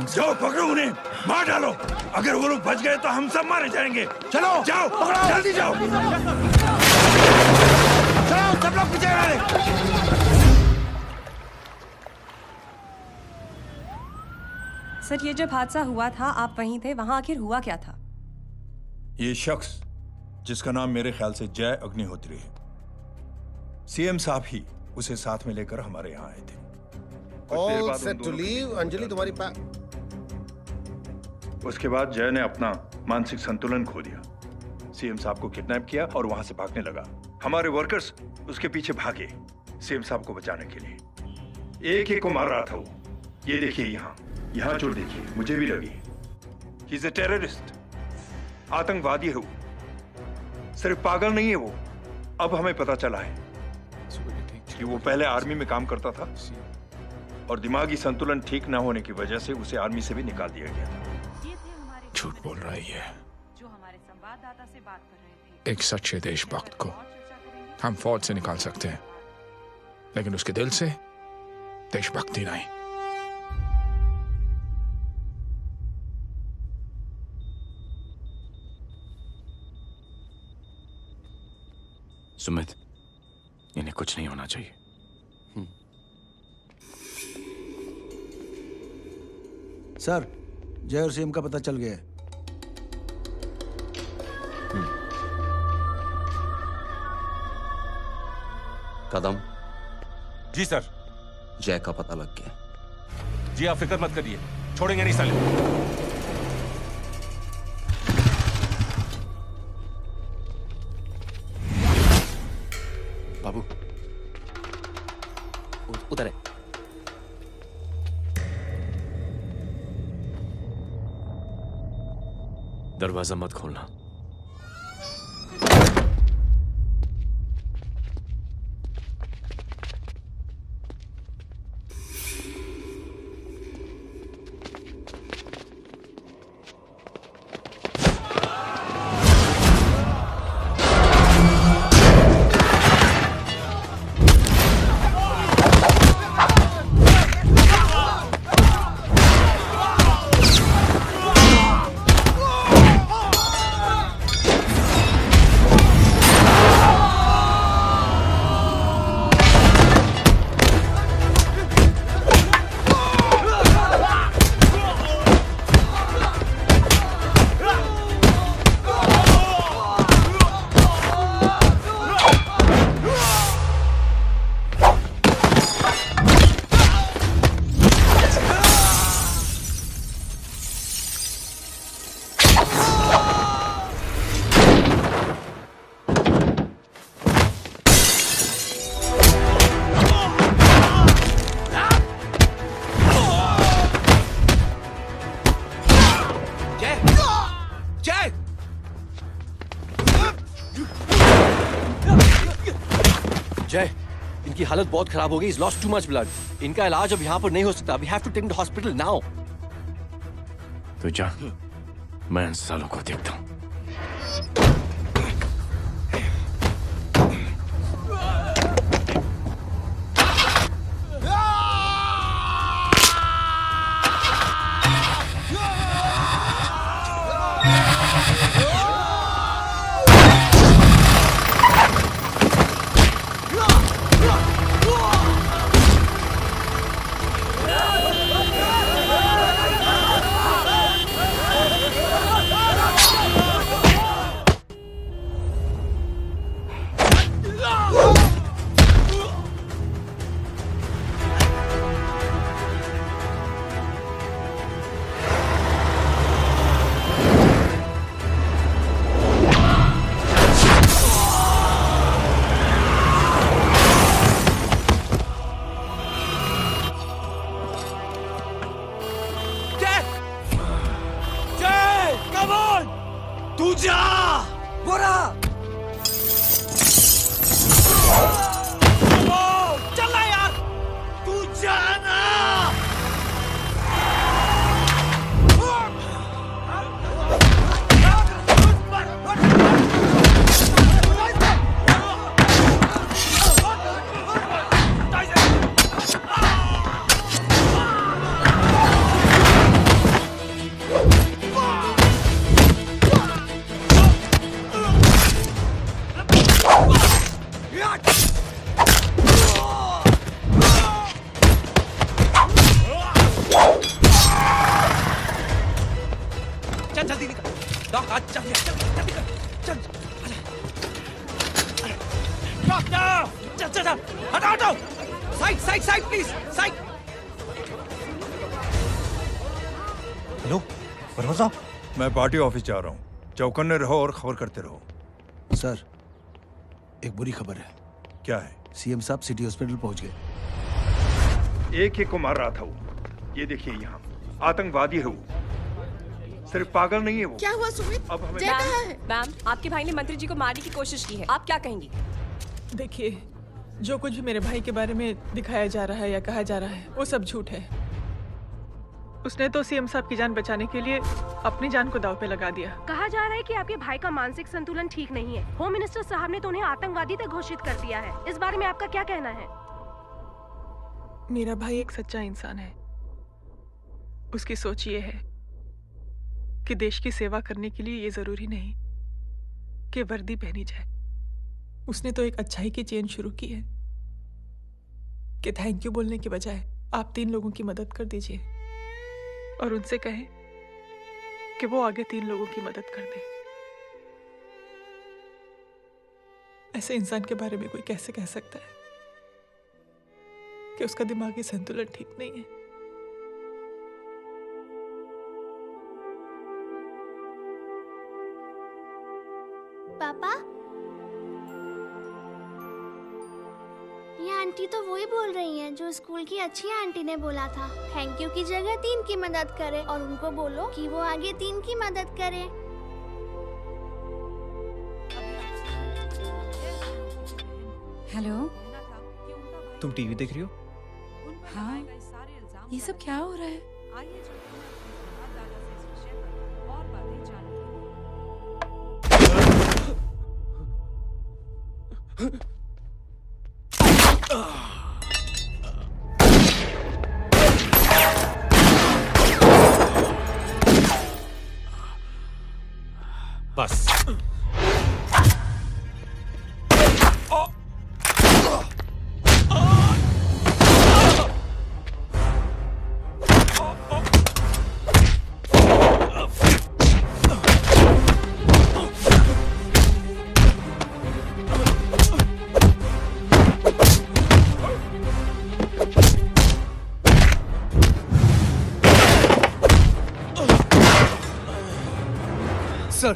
जाओ पकड़ो उन्हें, मार डालो। अगर वो लोग बच गए तो हम सब मारे जाएंगे। चलो जाओ, जल्दी जाओ। सब लोग पीछे रहे। सर, ये जब हादसा हुआ था आप वहीं थे, वहां आखिर हुआ क्या था? ये शख्स जिसका नाम मेरे ख्याल से जय अग्निहोत्री है, सीएम साहब ही उसे साथ में लेकर हमारे यहाँ आए थे। All set to leave. Anjali तुम्हारी उसके बाद जय ने अपना मानसिक संतुलन खो दिया, सीएम साहब को किडनैप किया और वहां से भागने लगा। हमारे वर्कर्स उसके पीछे भागे सीएम साहब को बचाने के लिए। एक एक को मार रहा था वो। ये देखिए यहाँ चोट देखिए, मुझे भी लगी। ही इज अ टेररिस्ट, आतंकवादी है वो, सिर्फ पागल नहीं है वो। अब हमें पता चला है कि वो पहले आर्मी में काम करता था और दिमागी संतुलन ठीक न होने की वजह से उसे आर्मी से भी निकाल दिया गया था। झूठ बोल रही है। जो हमारे संवाददाता से बात कर रहे थे। एक सच्चे देशभक्त को हम फौज से निकाल सकते हैं, लेकिन उसके दिल से देशभक्ति नहीं। सुमित, इन्हें कुछ नहीं होना चाहिए। सर, जय और सीएम का पता चल गया है। कदम। जी सर। जय का पता लग गया। जी आप फिक्र मत करिए, छोड़ेंगे नहीं साले। बाबू उधर है। दरवाजा मत खोलना। जय, इनकी हालत बहुत खराब हो गई। He's lost too much blood. इनका इलाज अब यहाँ पर नहीं हो सकता। We have to take him to hospital now. तो जा, मैं इन सालों को देखता हूँ। चल चल चल, हटाओ हटाओ, side side side please, side. Hello Verma साहब, मैं पार्टी ऑफिस जा रहा हूँ। चौकन्ने रहो और खबर करते रहो। सर, एक बुरी खबर है। क्या है? सीएम साहब सिटी हॉस्पिटल पहुंच गए। एक को मार रहा था वो। ये देखिए यहाँ आतंकवादी है वो। सिर्फ पागल नहीं है वो। क्या हुआ सुमित? अब हमें मैम, आपके भाई ने मंत्री जी को मारने की कोशिश की है, आप क्या कहेंगी? देखिए, जो कुछ भी मेरे भाई के बारे में दिखाया जा रहा है या कहा जा रहा है वो सब झूठ है। उसने तो सीएम साहब की जान बचाने के लिए अपनी जान को दांव पे लगा दिया। कहा जा रहा है कि आपके भाई का मानसिक संतुलन ठीक नहीं है। होम मिनिस्टर साहब ने तो उन्हें आतंकवादी तक घोषित कर दिया है। इस बारे में आपका क्या कहना है? मेरा भाई एक सच्चा इंसान है। उसकी सोच ये है कि देश की सेवा करने के लिए ये जरूरी नहीं कि वर्दी पहनी जाए। उसने तो एक अच्छाई की चेन शुरू की है कि थैंक यू बोलने के बजाय आप 3 लोगों की मदद कर दीजिए और उनसे कहें कि वो आगे 3 लोगों की मदद कर दे। ऐसे इंसान के बारे में कोई कैसे कह सकता है कि उसका दिमागी संतुलन ठीक नहीं है? पापा, ये आंटी तो वही बोल रही हैं जो स्कूल की अच्छी आंटी ने बोला था, थैंक यू की जगह 3 की मदद करे और उनको बोलो कि वो आगे 3 की मदद करे। हेलो, तुम टीवी देख रही हो? हाँ, ये सब क्या हो रहा है? बस सर,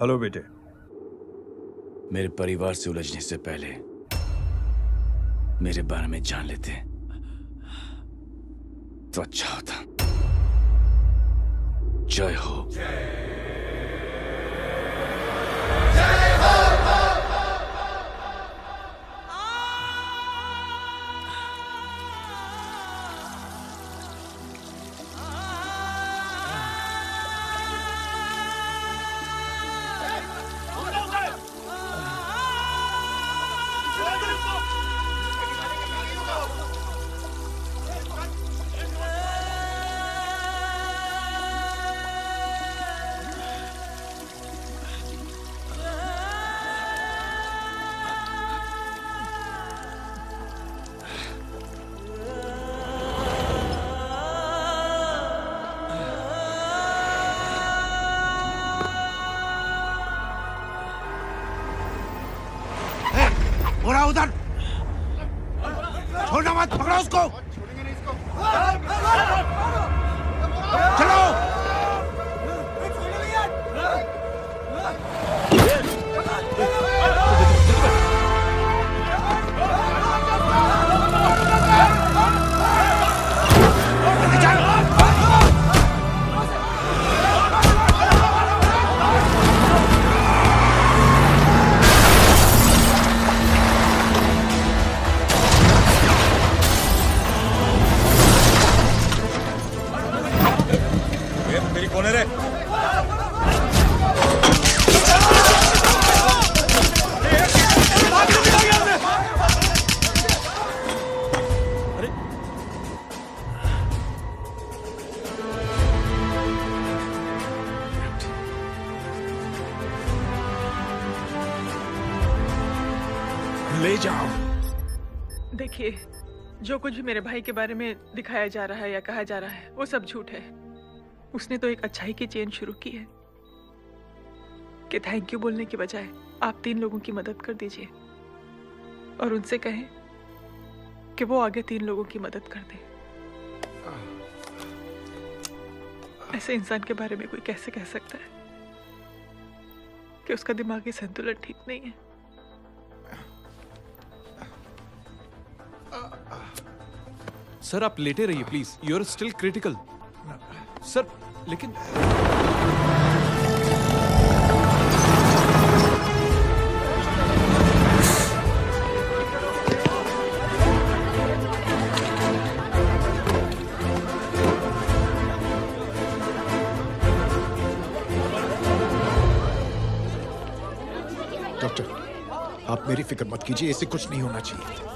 हेलो बेटे। मेरे परिवार से उलझने से पहले मेरे बारे में जान लेते तो अच्छा होता। जय हो। बोला उधर, छोड़ना मत, पकड़ो उसको। चलो। ले जाओ। देखिए, जो कुछ भी मेरे भाई के बारे में दिखाया जा रहा है या कहा जा रहा है वो सब झूठ है। उसने तो एक अच्छाई की चेन शुरू की है कि थैंक यू बोलने के बजाय आप 3 लोगों की मदद कर दीजिए और उनसे कहें कि वो आगे 3 लोगों की मदद कर दे। ऐसे इंसान के बारे में कोई कैसे कह सकता है कि उसका दिमागी संतुलन ठीक नहीं है? सर आप लेटे रहिए please, you are still critical. Sir लेकिन डॉक्टर, आप मेरी फिक्र मत कीजिए, इससे कुछ नहीं होना चाहिए।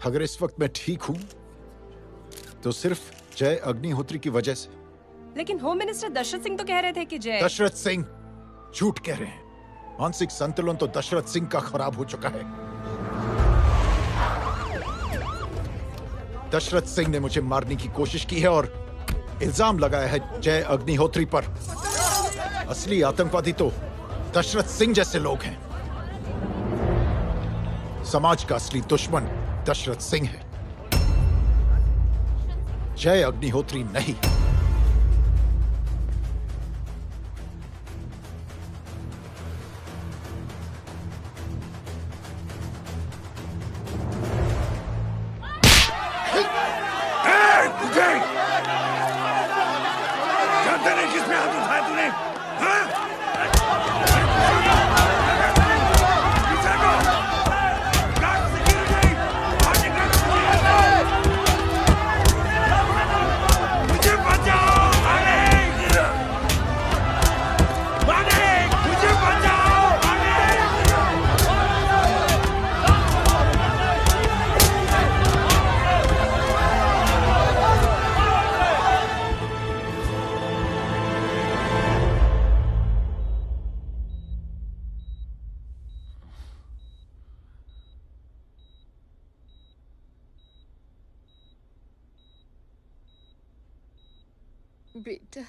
अगर इस वक्त मैं ठीक हूं तो सिर्फ जय अग्निहोत्री की वजह से। लेकिन होम मिनिस्टर दशरथ सिंह तो कह रहे थे कि जय। दशरथ सिंह झूठ कह रहे हैं। मानसिक संतुलन तो दशरथ सिंह का खराब हो चुका है। दशरथ सिंह ने मुझे मारने की कोशिश की है और इल्जाम लगाया है जय अग्निहोत्री पर। असली आतंकवादी तो दशरथ सिंह जैसे लोग हैं। समाज का असली दुश्मन दशरथ सिंह है, जय अग्निहोत्री नहीं। जानते नहीं किसमें हाथ उठाया तूने? मुझे बेटा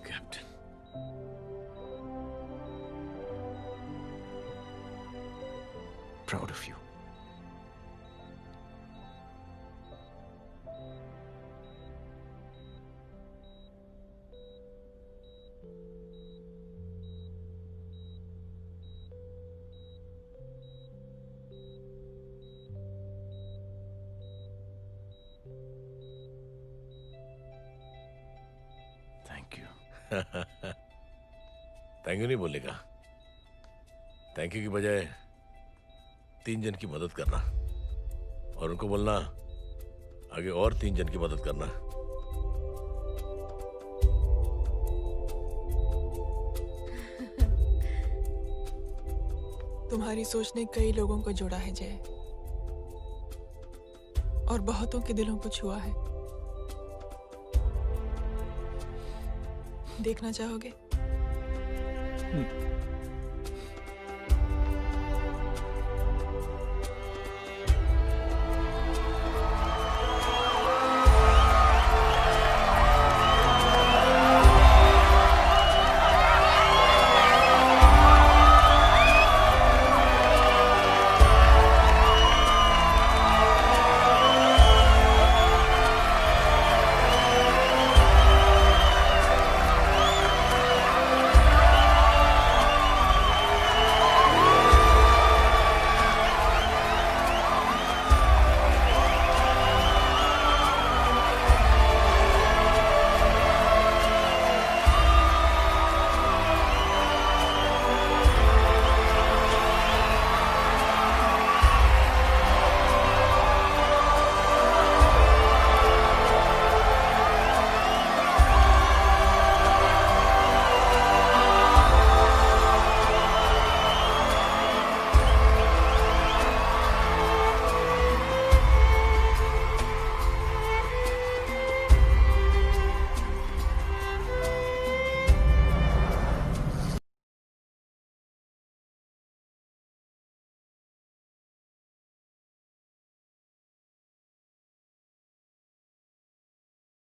captain, proud of you. Thank you. Thank you नहीं बोलेगा। थैंक यू की बजाय 3 जन की मदद करना और उनको बोलना आगे और 3 जन की मदद करना। तुम्हारी सोच ने कई लोगों को जोड़ा है जय, और बहुतों के दिलों को छुआ है। देखना चाहोगे?